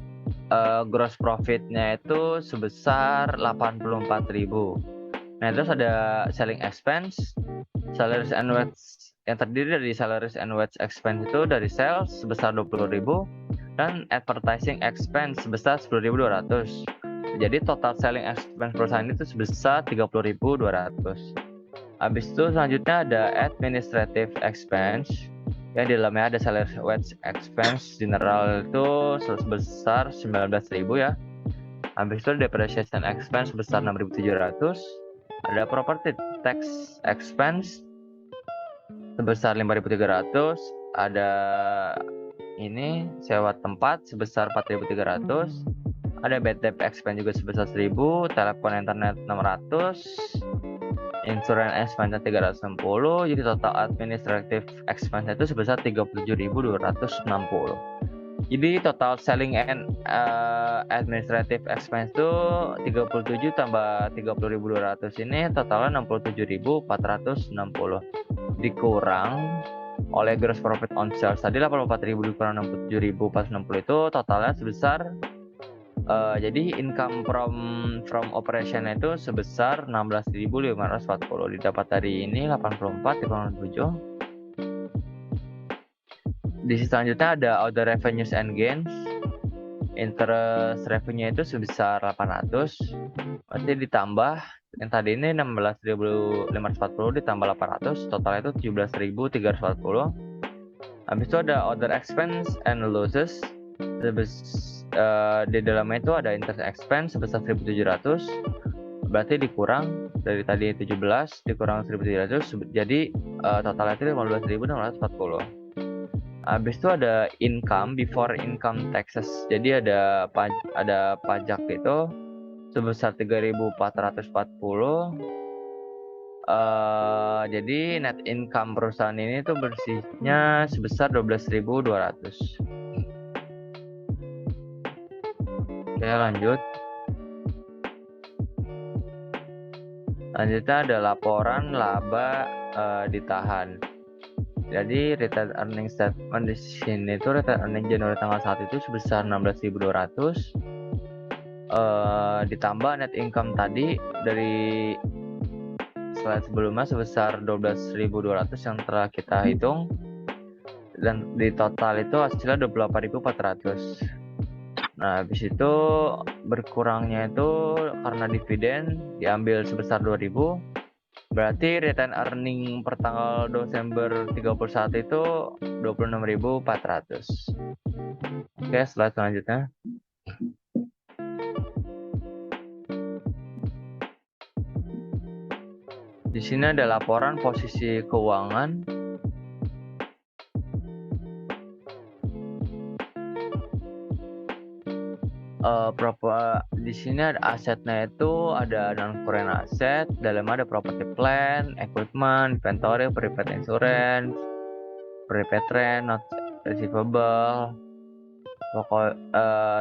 gross profit-nya itu sebesar 84.000. Nah, terus ada selling expense, salaries and wage yang terdiri dari salaries and wage expense itu dari sales sebesar 20.000 dan advertising expense sebesar 10.200. Jadi total selling expense perusahaan itu sebesar 30.200. Habis itu selanjutnya ada administrative expense yang di dalamnya ada salaries wage expense general itu sebesar 19.000 ya. Habis itu depreciation expense sebesar 6.700. Ada property tax expense sebesar 5.300. Ada ini sewa tempat sebesar 4.300. Ada bad debt expense juga sebesar 1.000. Telepon internet 600. Insurance expense 360, jadi total administrative expense itu sebesar 37.260. Jadi total selling and administrative expense itu 37 tambah 30.200 ini totalnya 67.460. Dikurang oleh gross profit on sales tadi 84.000 dikurang 67.460 itu totalnya sebesar jadi income from operation itu sebesar 16.540. Didapat dari ini 84 dikurang 7. Di sisi selanjutnya ada other revenues and gains. Interest revenue itu sebesar 800. Berarti ditambah yang tadi ini 16.540 ditambah 800, total itu 17.340. Habis itu ada other expense and losses. Di dalamnya itu ada interest expense sebesar 1.700, berarti dikurang dari tadi 17 dikurang 1.700, jadi totalnya itu 15.640. Habis itu ada income before income taxes, jadi ada pajak itu sebesar 3.440. Jadi net income perusahaan ini tuh bersihnya sebesar 12.200. Oke, lanjut. Selanjutnya ada laporan laba ditahan. Jadi retained earning statement di sini itu retained earning Januari tanggal 1 itu sebesar 16.200 ditambah net income tadi dari slide sebelumnya sebesar 12.200 yang telah kita hitung, dan di total itu hasilnya 28.400. Nah, habis itu berkurangnya itu karena dividen diambil sebesar 2.000. Berarti retained earning per tanggal Desember 31 itu 26.400. Oke, slide selanjutnya. Di sini ada laporan posisi keuangan. Di sini ada asetnya itu ada non-current asset, dalamnya ada property plant, equipment, inventory, prepaid insurance, prepaid rent, not receivable,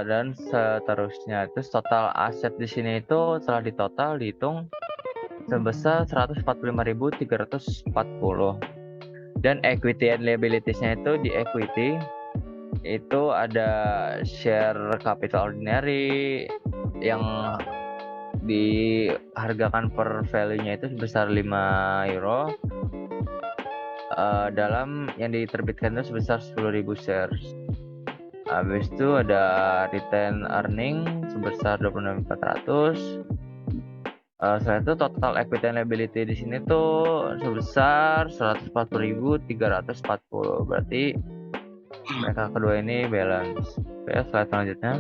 dan seterusnya. Itu total aset di sini itu setelah ditotal dihitung sebesar 145.340. Dan equity and liabilities-nya itu di equity itu ada share capital ordinary yang dihargakan per value-nya itu sebesar 5 euro, dalam yang diterbitkan itu sebesar 10.000 shares. Habis itu ada retained earning sebesar 26.400. Setelah itu total equity and liability di sini tuh sebesar 140.340. Berarti mereka kedua ini balance. Oke, slide selanjutnya.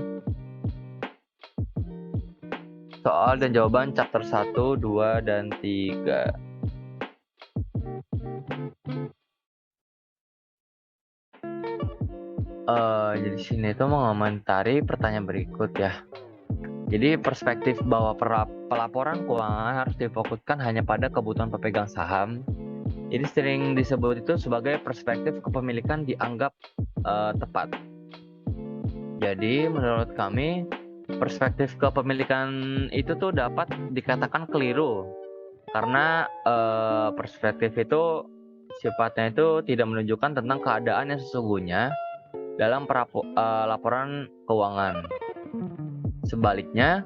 Soal dan jawaban chapter 1, 2, dan 3. Jadi sini itu mengomentari pertanyaan berikut ya. Jadi perspektif bahwa pelaporan keuangan harus difokuskan hanya pada kebutuhan pemegang saham. Jadi sering disebut itu sebagai perspektif kepemilikan dianggap tepat. Jadi menurut kami perspektif kepemilikan itu tuh dapat dikatakan keliru karena perspektif itu sifatnya itu tidak menunjukkan tentang keadaan yang sesungguhnya dalam laporan keuangan. Sebaliknya,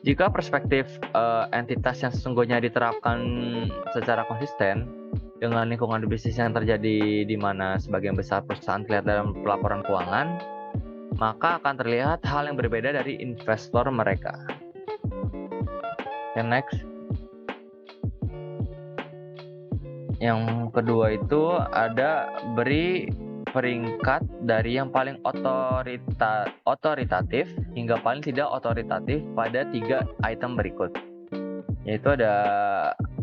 jika perspektif entitas yang sesungguhnya diterapkan secara konsisten dengan lingkungan bisnis yang terjadi di mana sebagian besar perusahaan terlihat dalam pelaporan keuangan, maka akan terlihat hal yang berbeda dari investor mereka. Okay, next. Yang kedua itu ada beri peringkat dari yang paling otoritatif hingga paling tidak otoritatif pada 3 item berikut. Yaitu ada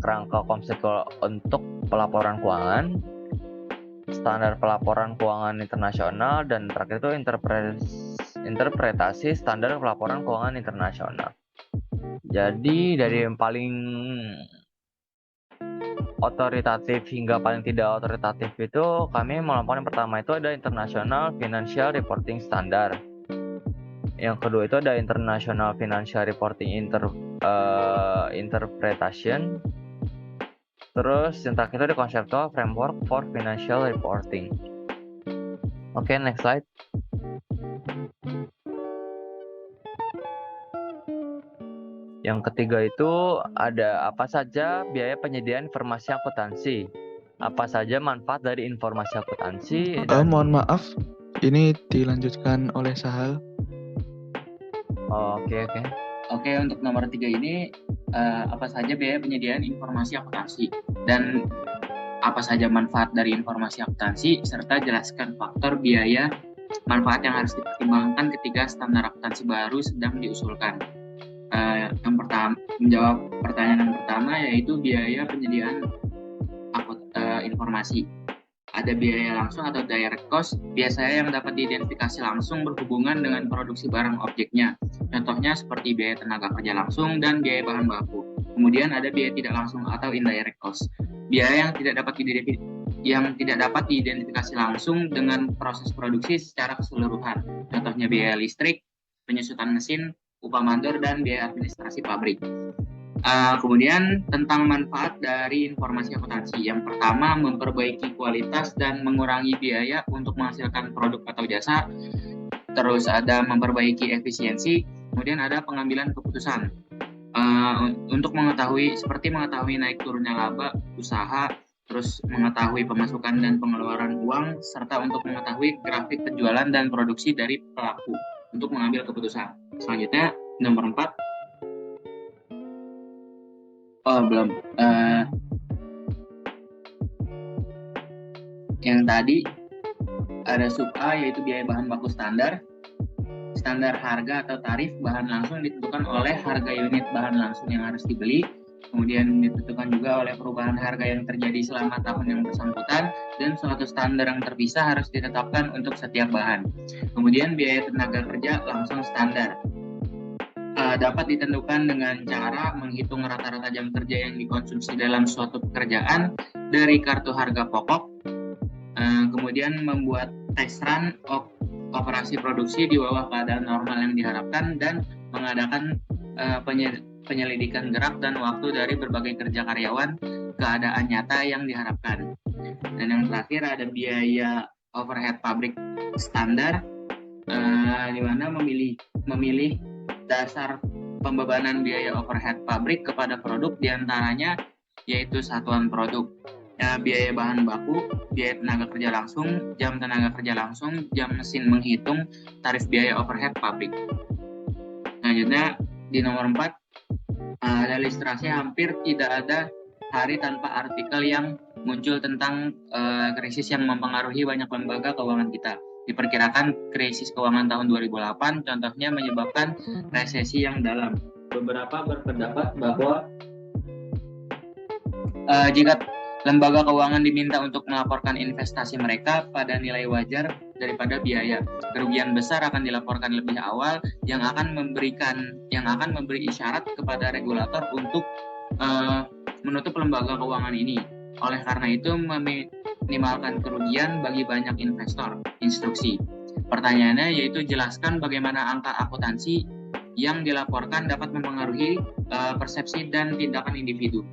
kerangka konseptual untuk pelaporan keuangan, standar pelaporan keuangan internasional, dan terakhir itu interpretasi standar pelaporan keuangan internasional. Jadi dari yang paling otoritatif hingga paling tidak otoritatif itu kami melaporkan yang pertama itu ada International Financial Reporting Standard. Yang kedua itu ada International Financial Reporting Interpretation. Terus yang terakhir itu ada Conceptual Framework for Financial Reporting. Oke, next slide. Yang ketiga itu ada apa saja biaya penyediaan informasi akuntansi, apa saja manfaat dari informasi akuntansi. Mohon maaf, ini dilanjutkan oleh Sahal. Oke. Oke, untuk nomor 3 ini apa saja biaya penyediaan informasi akuntansi dan apa saja manfaat dari informasi akuntansi, serta jelaskan faktor biaya manfaat yang harus dipertimbangkan ketika standar akuntansi baru sedang diusulkan. Yang pertama, menjawab pertanyaan yang pertama yaitu biaya penyediaan informasi. Ada biaya langsung atau direct cost, biasanya yang dapat diidentifikasi langsung berhubungan dengan produksi barang objeknya. Contohnya seperti biaya tenaga kerja langsung dan biaya bahan baku. Kemudian ada biaya tidak langsung atau indirect cost. Biaya yang tidak dapat diidentifikasi langsung dengan proses produksi secara keseluruhan. Contohnya biaya listrik, penyusutan mesin, upah mandor, dan biaya administrasi pabrik. Kemudian tentang manfaat dari informasi akuntansi. Yang pertama, memperbaiki kualitas dan mengurangi biaya untuk menghasilkan produk atau jasa. Terus ada memperbaiki efisiensi, kemudian ada pengambilan keputusan. Untuk mengetahui naik turunnya laba usaha, terus mengetahui pemasukan dan pengeluaran uang, serta untuk mengetahui grafik penjualan dan produksi dari pelaku untuk mengambil keputusan. Selanjutnya, nomor 4. Belum. Yang tadi ada sub A, yaitu biaya bahan baku standar. Standar harga atau tarif bahan langsung ditentukan oleh harga unit bahan langsung yang harus dibeli, kemudian ditentukan juga oleh perubahan harga yang terjadi selama tahun yang bersangkutan, dan suatu standar yang terpisah harus ditetapkan untuk setiap bahan. Kemudian biaya tenaga kerja langsung standar dapat ditentukan dengan cara menghitung rata-rata jam kerja yang dikonsumsi dalam suatu pekerjaan dari kartu harga pokok, kemudian membuat test run operasi produksi di bawah keadaan normal yang diharapkan, dan mengadakan penyelidikan gerak dan waktu dari berbagai kerja karyawan keadaan nyata yang diharapkan. Dan yang terakhir ada biaya overhead pabrik standar, di mana memilih dasar pembebanan biaya overhead pabrik kepada produk, diantaranya yaitu satuan produk, biaya bahan baku, biaya tenaga kerja langsung, jam tenaga kerja langsung, jam mesin menghitung, tarif biaya overhead pabrik. Selanjutnya di nomor 4, ada ilustrasi hampir tidak ada hari tanpa artikel yang muncul tentang krisis yang mempengaruhi banyak lembaga keuangan kita. Diperkirakan krisis keuangan tahun 2008 contohnya menyebabkan resesi yang dalam. Beberapa berpendapat bahwa jika lembaga keuangan diminta untuk melaporkan investasi mereka pada nilai wajar daripada biaya, kerugian besar akan dilaporkan lebih awal yang akan memberi isyarat kepada regulator untuk menutup lembaga keuangan ini. Oleh karena itu, meminimalkan kerugian bagi banyak investor. Instruksi. Pertanyaannya yaitu jelaskan bagaimana angka akuntansi yang dilaporkan dapat mempengaruhi persepsi dan tindakan individu.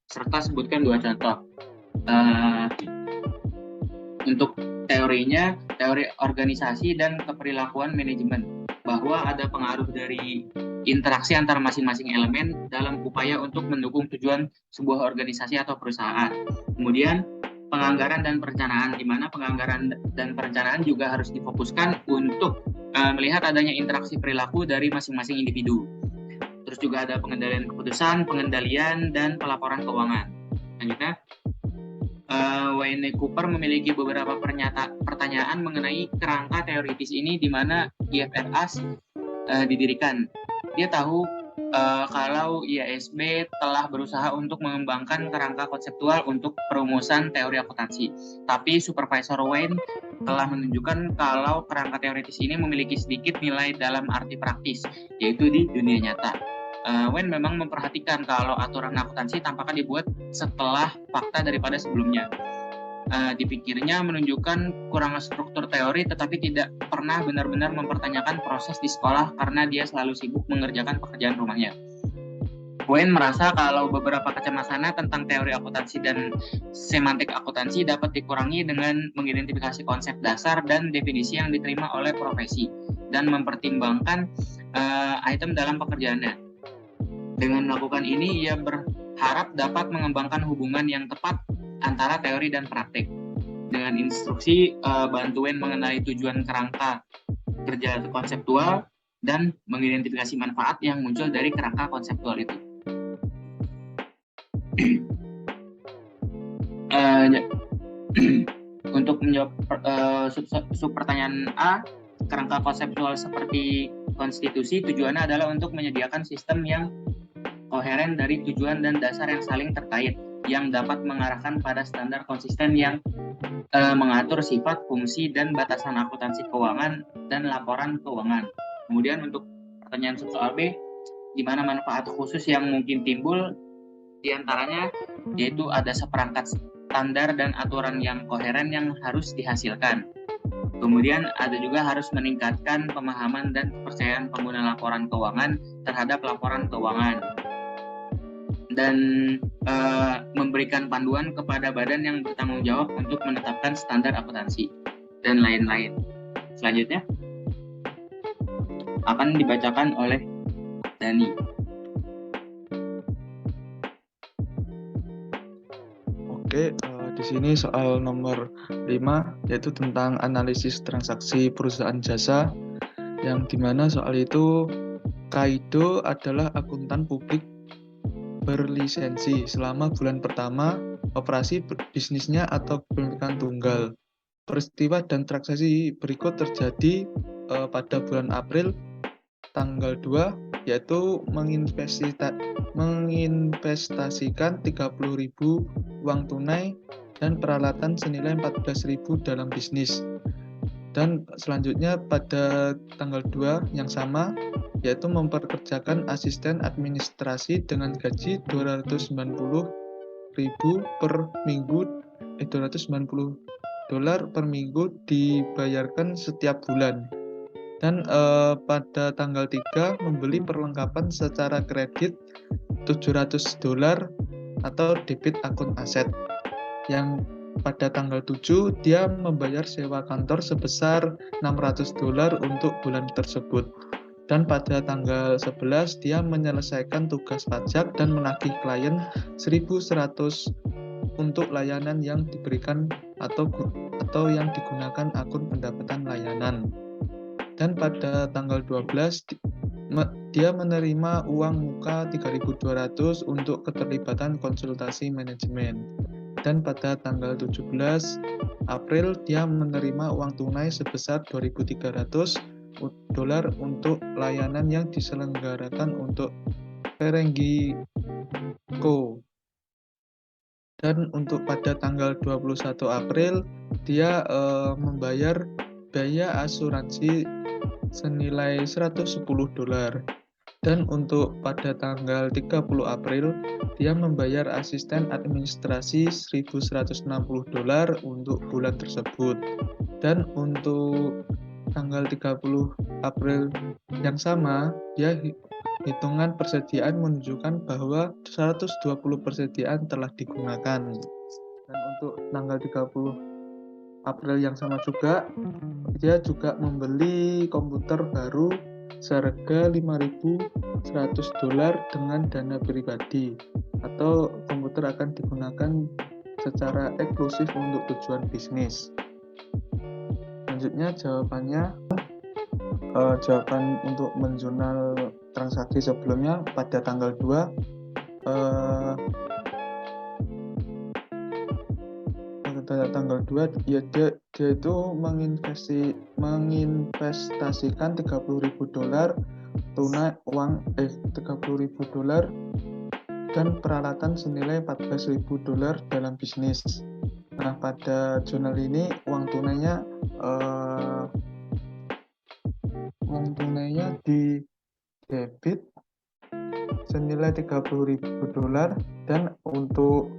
Serta sebutkan 2 contoh. Untuk teorinya, teori organisasi dan keperilakuan manajemen, bahwa ada pengaruh dari interaksi antara masing-masing elemen dalam upaya untuk mendukung tujuan sebuah organisasi atau perusahaan. Kemudian penganggaran dan perencanaan, di mana penganggaran dan perencanaan juga harus difokuskan untuk melihat adanya interaksi perilaku dari masing-masing individu. Terus juga ada pengendalian keputusan, pengendalian, dan pelaporan keuangan. Selanjutnya, Wayne Cooper memiliki beberapa pertanyaan mengenai kerangka teoritis ini, di mana IFRS didirikan. Dia tahu kalau IASB telah berusaha untuk mengembangkan kerangka konseptual untuk perumusan teori akuntansi. Tapi Supervisor Wayne telah menunjukkan kalau kerangka teoritis ini memiliki sedikit nilai dalam arti praktis, yaitu di dunia nyata. Wayne memang memperhatikan kalau aturan akuntansi tampaknya dibuat setelah fakta daripada sebelumnya. Dipikirnya menunjukkan kurangnya struktur teori, tetapi tidak pernah benar-benar mempertanyakan proses di sekolah karena dia selalu sibuk mengerjakan pekerjaan rumahnya. Wayne merasa kalau beberapa kecemasannya tentang teori akuntansi dan semantik akuntansi dapat dikurangi dengan mengidentifikasi konsep dasar dan definisi yang diterima oleh profesi dan mempertimbangkan item dalam pekerjaannya. Dengan melakukan ini, ia berharap dapat mengembangkan hubungan yang tepat antara teori dan praktik. Dengan instruksi, bantu Wayne mengenali tujuan kerangka kerja konseptual dan mengidentifikasi manfaat yang muncul dari kerangka konseptual itu. Untuk menjawab pertanyaan A, kerangka konseptual seperti konstitusi tujuannya adalah untuk menyediakan sistem yang koheren dari tujuan dan dasar yang saling terkait, yang dapat mengarahkan pada standar konsisten yang mengatur sifat, fungsi, dan batasan akuntansi keuangan dan laporan keuangan. Kemudian untuk pertanyaan soal B, di mana manfaat khusus yang mungkin timbul, diantaranya yaitu ada seperangkat standar dan aturan yang koheren yang harus dihasilkan. Kemudian ada juga harus meningkatkan pemahaman dan kepercayaan pengguna laporan keuangan terhadap laporan keuangan dan memberikan panduan kepada badan yang bertanggung jawab untuk menetapkan standar akuntansi dan lain-lain. Selanjutnya akan dibacakan oleh Dani. Oke, di sini soal nomor 5 yaitu tentang analisis transaksi perusahaan jasa, yang dimana soal itu Kaido adalah akuntan publik berlisensi selama bulan pertama operasi bisnisnya atau kepemilikan tunggal. Peristiwa dan transaksi berikut terjadi pada bulan April tanggal 2, yaitu menginvestasikan 30.000 uang tunai dan peralatan senilai 14.000 dalam bisnis. Dan selanjutnya pada tanggal 2 yang sama, yaitu memperkerjakan asisten administrasi dengan gaji 290.000 per minggu, $290 per minggu dibayarkan setiap bulan. Dan pada tanggal 3 membeli perlengkapan secara kredit $700 atau debit akun aset. Yang pada tanggal 7 dia membayar sewa kantor sebesar $600 untuk bulan tersebut. Dan pada tanggal 11 dia menyelesaikan tugas pajak dan menagih klien 1.100 untuk layanan yang diberikan atau yang digunakan akun pendapatan layanan. Dan pada tanggal 12 dia menerima uang muka 3.200 untuk keterlibatan konsultasi manajemen. Dan pada tanggal 17 April dia menerima uang tunai sebesar $2.300 untuk layanan yang diselenggarakan untuk Ferengi Co. Dan untuk pada tanggal 21 April dia membayar biaya asuransi senilai $110. Dan untuk pada tanggal 30 April dia membayar asisten administrasi $1.160 untuk bulan tersebut. Dan untuk tanggal 30 April yang sama, dia hitungan persediaan menunjukkan bahwa 120 persediaan telah digunakan. Dan untuk tanggal 30 April yang sama juga, dia juga membeli komputer baru seharga $5.100 dengan dana pribadi, atau komputer akan digunakan secara eksklusif untuk tujuan bisnis. Selanjutnya jawaban untuk menjurnal transaksi sebelumnya pada tanggal 2 pada tanggal 2 ya dia itu menginvestasikan $30.000 tunai uang $30.000 dan peralatan senilai $14.000 dalam bisnis. Nah, pada jurnal ini uang tunainya di debit senilai $30.000 dan untuk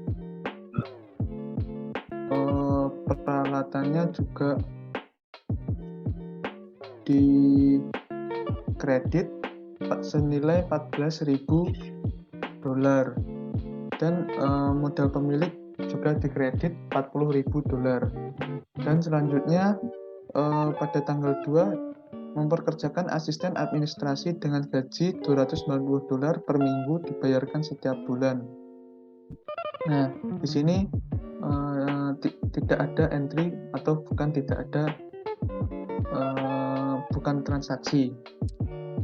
peralatannya juga di kredit senilai $14.000 dan modal pemilik juga dikredit $40.000. Dan selanjutnya pada tanggal 2 memperkerjakan asisten administrasi dengan gaji $290 per minggu dibayarkan setiap bulan. Nah, di sini tidak ada entry atau bukan transaksi.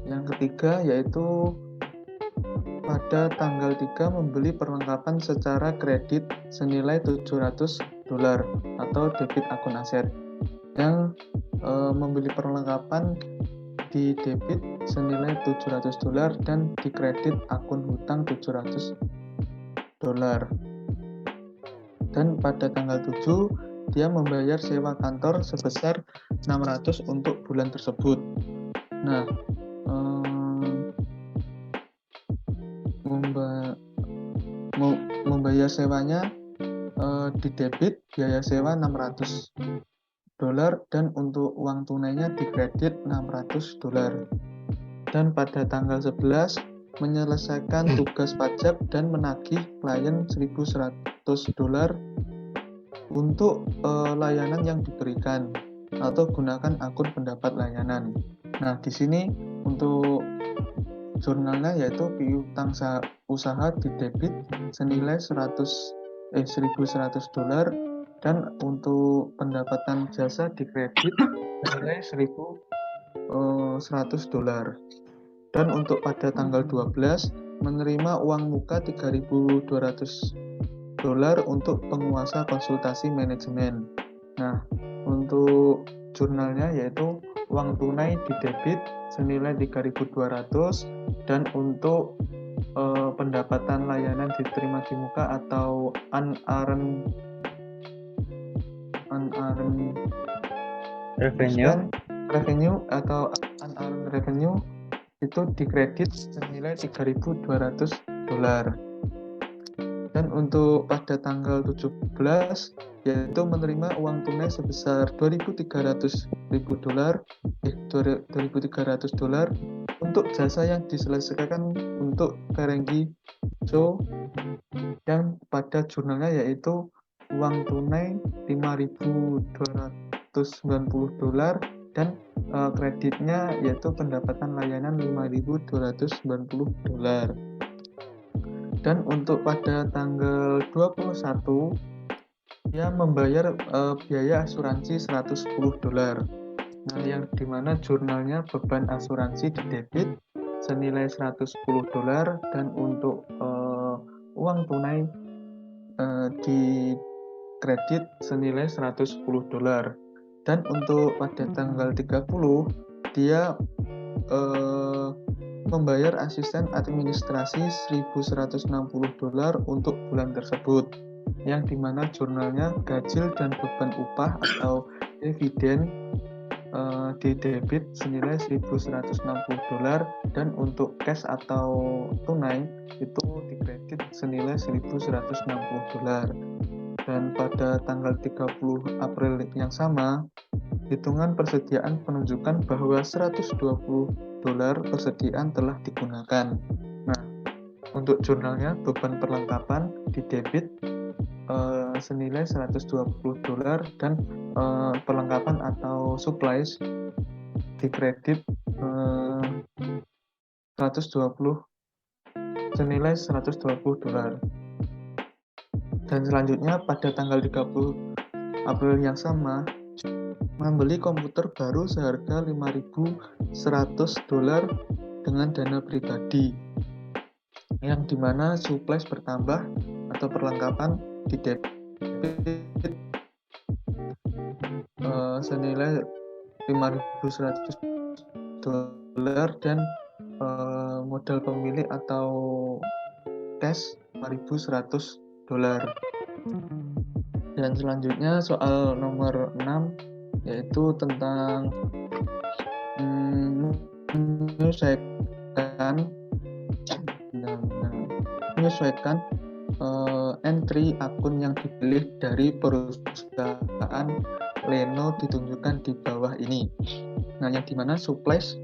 Yang ketiga yaitu pada tanggal 3 membeli perlengkapan secara kredit senilai $700 atau debit akun aset. Yang membeli perlengkapan di debit senilai $700 dan di kredit akun hutang $700. Dan pada tanggal 7 dia membayar sewa kantor sebesar $600 untuk bulan tersebut. Nah, membayar sewanya di debit biaya sewa $600 dolar dan untuk uang tunainya dikredit $600. Dan pada tanggal 11 menyelesaikan tugas pajak dan menagih klien $1.100 untuk layanan yang diberikan atau gunakan akun pendapat layanan. Nah, di sini untuk jurnalnya yaitu piutang usaha didebit senilai $1.100 dan untuk pendapatan jasa dikredit senilai $1.100. Dan untuk pada tanggal 12 menerima uang muka $3.200 untuk penguasa konsultasi manajemen. Nah, untuk jurnalnya yaitu uang tunai didebit senilai $3.200 dan untuk pendapatan layanan diterima di muka atau unearned revenue atau unearned revenue itu dikredit senilai $3.200. Dan untuk pada tanggal 17 yaitu menerima uang tunai sebesar $2.300 untuk jasa yang diselesaikan untuk Ferengi Show, dan pada jurnalnya yaitu uang tunai $5.290 dan kreditnya yaitu pendapatan layanan $5.290. Dan untuk pada tanggal 21 dia membayar biaya asuransi $110. Nah, yang dimana jurnalnya beban asuransi didebit senilai $110 dan untuk uang tunai di kredit senilai $110. Dan untuk pada tanggal 30 dia membayar asisten administrasi $1.160 untuk bulan tersebut, yang dimana jurnalnya gajil dan beban upah atau dividen didebit senilai $1.160 dan untuk cash atau tunai itu dikredit senilai $1.160. Dan pada tanggal 30 April yang sama, hitungan persediaan menunjukkan bahwa $120 persediaan telah digunakan. Nah, untuk jurnalnya beban perlengkapan didebit senilai $120 dan perlengkapan atau supplies dikredit 120 senilai $120. Dan selanjutnya pada tanggal 30 April yang sama membeli komputer baru seharga $5.100 dengan dana pribadi, yang dimana supplies bertambah atau perlengkapan didebit senilai $5.100 dan modal pemilik atau cash $5.100. Dan selanjutnya soal nomor 6 yaitu tentang menyesuaikan entry akun yang dipilih dari perusahaan Leno ditunjukkan di bawah ini. Nah, yang dimana supplies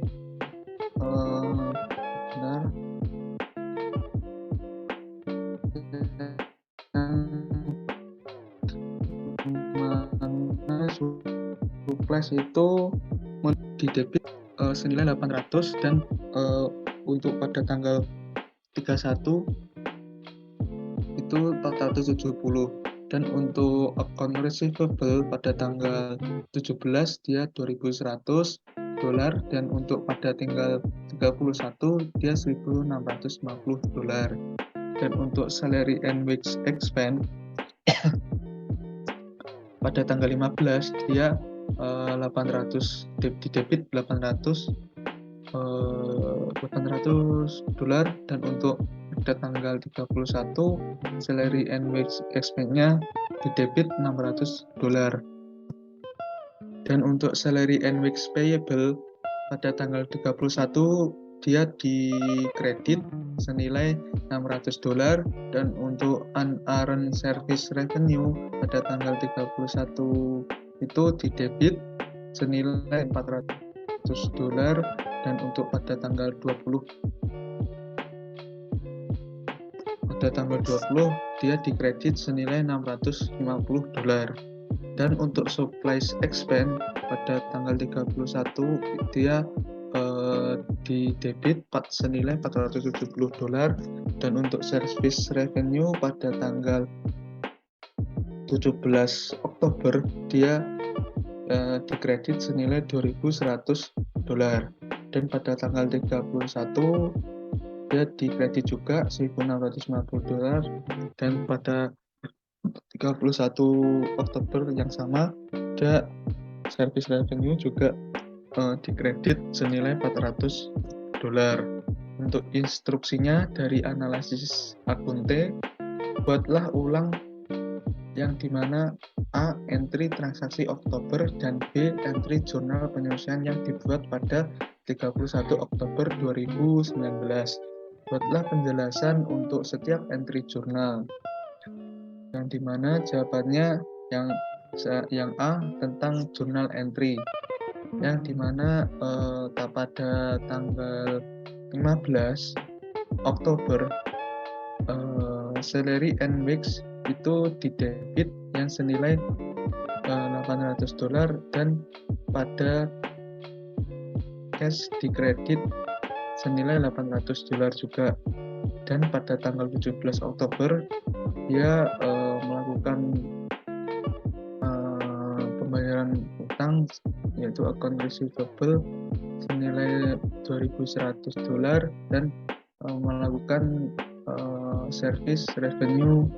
supplies itu didebit senilai $800 dan untuk pada tanggal 31 itu $470. Dan untuk account receivable pada tanggal 17 dia $2.100 dan untuk pada tanggal 31 dia $1.650. Dan untuk salary and wage expense pada tanggal 15 dia 800 didebit $800 dan untuk pada tanggal 31 salary and wage expense-nya didebit $600. Dan untuk salary and wage payable pada tanggal 31 dia dikredit senilai $600 dan untuk unearned service revenue pada tanggal 31 itu di debit senilai $400, dan untuk pada tanggal 20 dia dikredit senilai $650. Dan untuk supply expense pada tanggal 31 dia di debit senilai $470, dan untuk service revenue pada tanggal 17 Oktober dia dikredit senilai $2.100, dan pada tanggal 31 dia dikredit juga $1.650, dan pada 31 Oktober yang sama dia service revenue juga dikredit senilai $400. Untuk instruksinya dari analisis akun T, buatlah ulang yang dimana A. entry transaksi Oktober dan B. entry jurnal penyelesaian yang dibuat pada 31 Oktober 2019. Buatlah penjelasan untuk setiap entry jurnal, yang dimana jawabannya yang A tentang jurnal entry, yang dimana pada tanggal 15 Oktober salary and wage itu di debit yang senilai $800, dan pada cash di kredit senilai $800 juga. Dan pada tanggal 17 Oktober dia melakukan pembayaran utang yaitu account receivable senilai $2.100 dan melakukan service revenue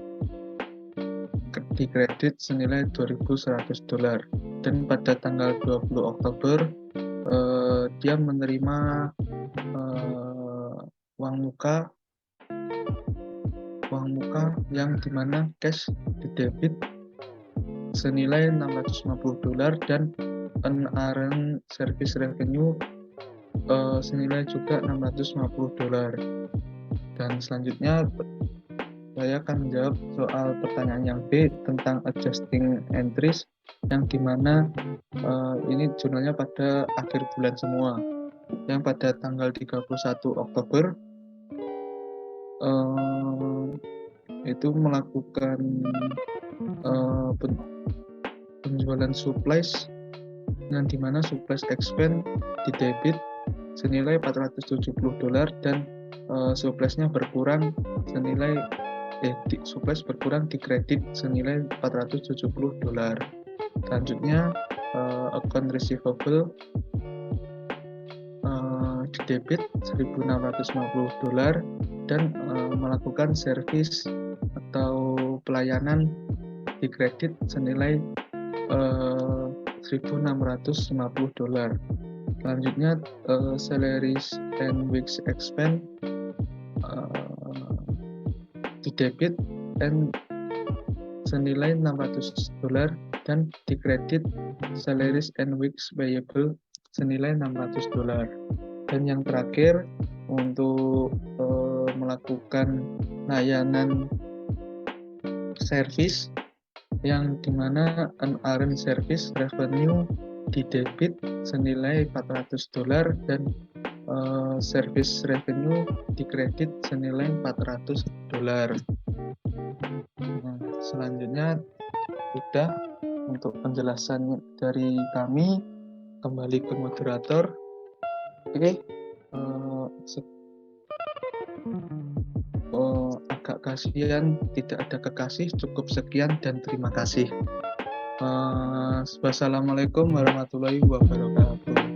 di kredit senilai $2.100. Dan pada tanggal 20 Oktober dia menerima uang muka yang dimana cash di debit senilai $650 dan unearned service revenue senilai juga $650. Dan selanjutnya saya akan menjawab soal pertanyaan yang B tentang adjusting entries, yang dimana ini jurnalnya pada akhir bulan semua, yang pada tanggal 31 Oktober itu melakukan penjualan supplies, yang dimana supplies expense di debit senilai $470 dan suppliesnya berkurang senilai supplies berkurang di kredit senilai $470. Selanjutnya account receivable di debit $1.650 dan melakukan service atau pelayanan di kredit senilai $1.650. Selanjutnya salaries and wage expense di debit senilai $600 dan di kredit salaries and wage payable senilai $600. Dan yang terakhir untuk melakukan layanan service, yang dimana unearned service revenue di debit senilai $400 dan service revenue di kredit senilai $400. Nah, selanjutnya sudah untuk penjelasan dari kami. Kembali ke moderator. Oke, agak kasihan tidak ada kekasih. Cukup sekian dan terima kasih. Wassalamualaikum warahmatullahi wabarakatuh.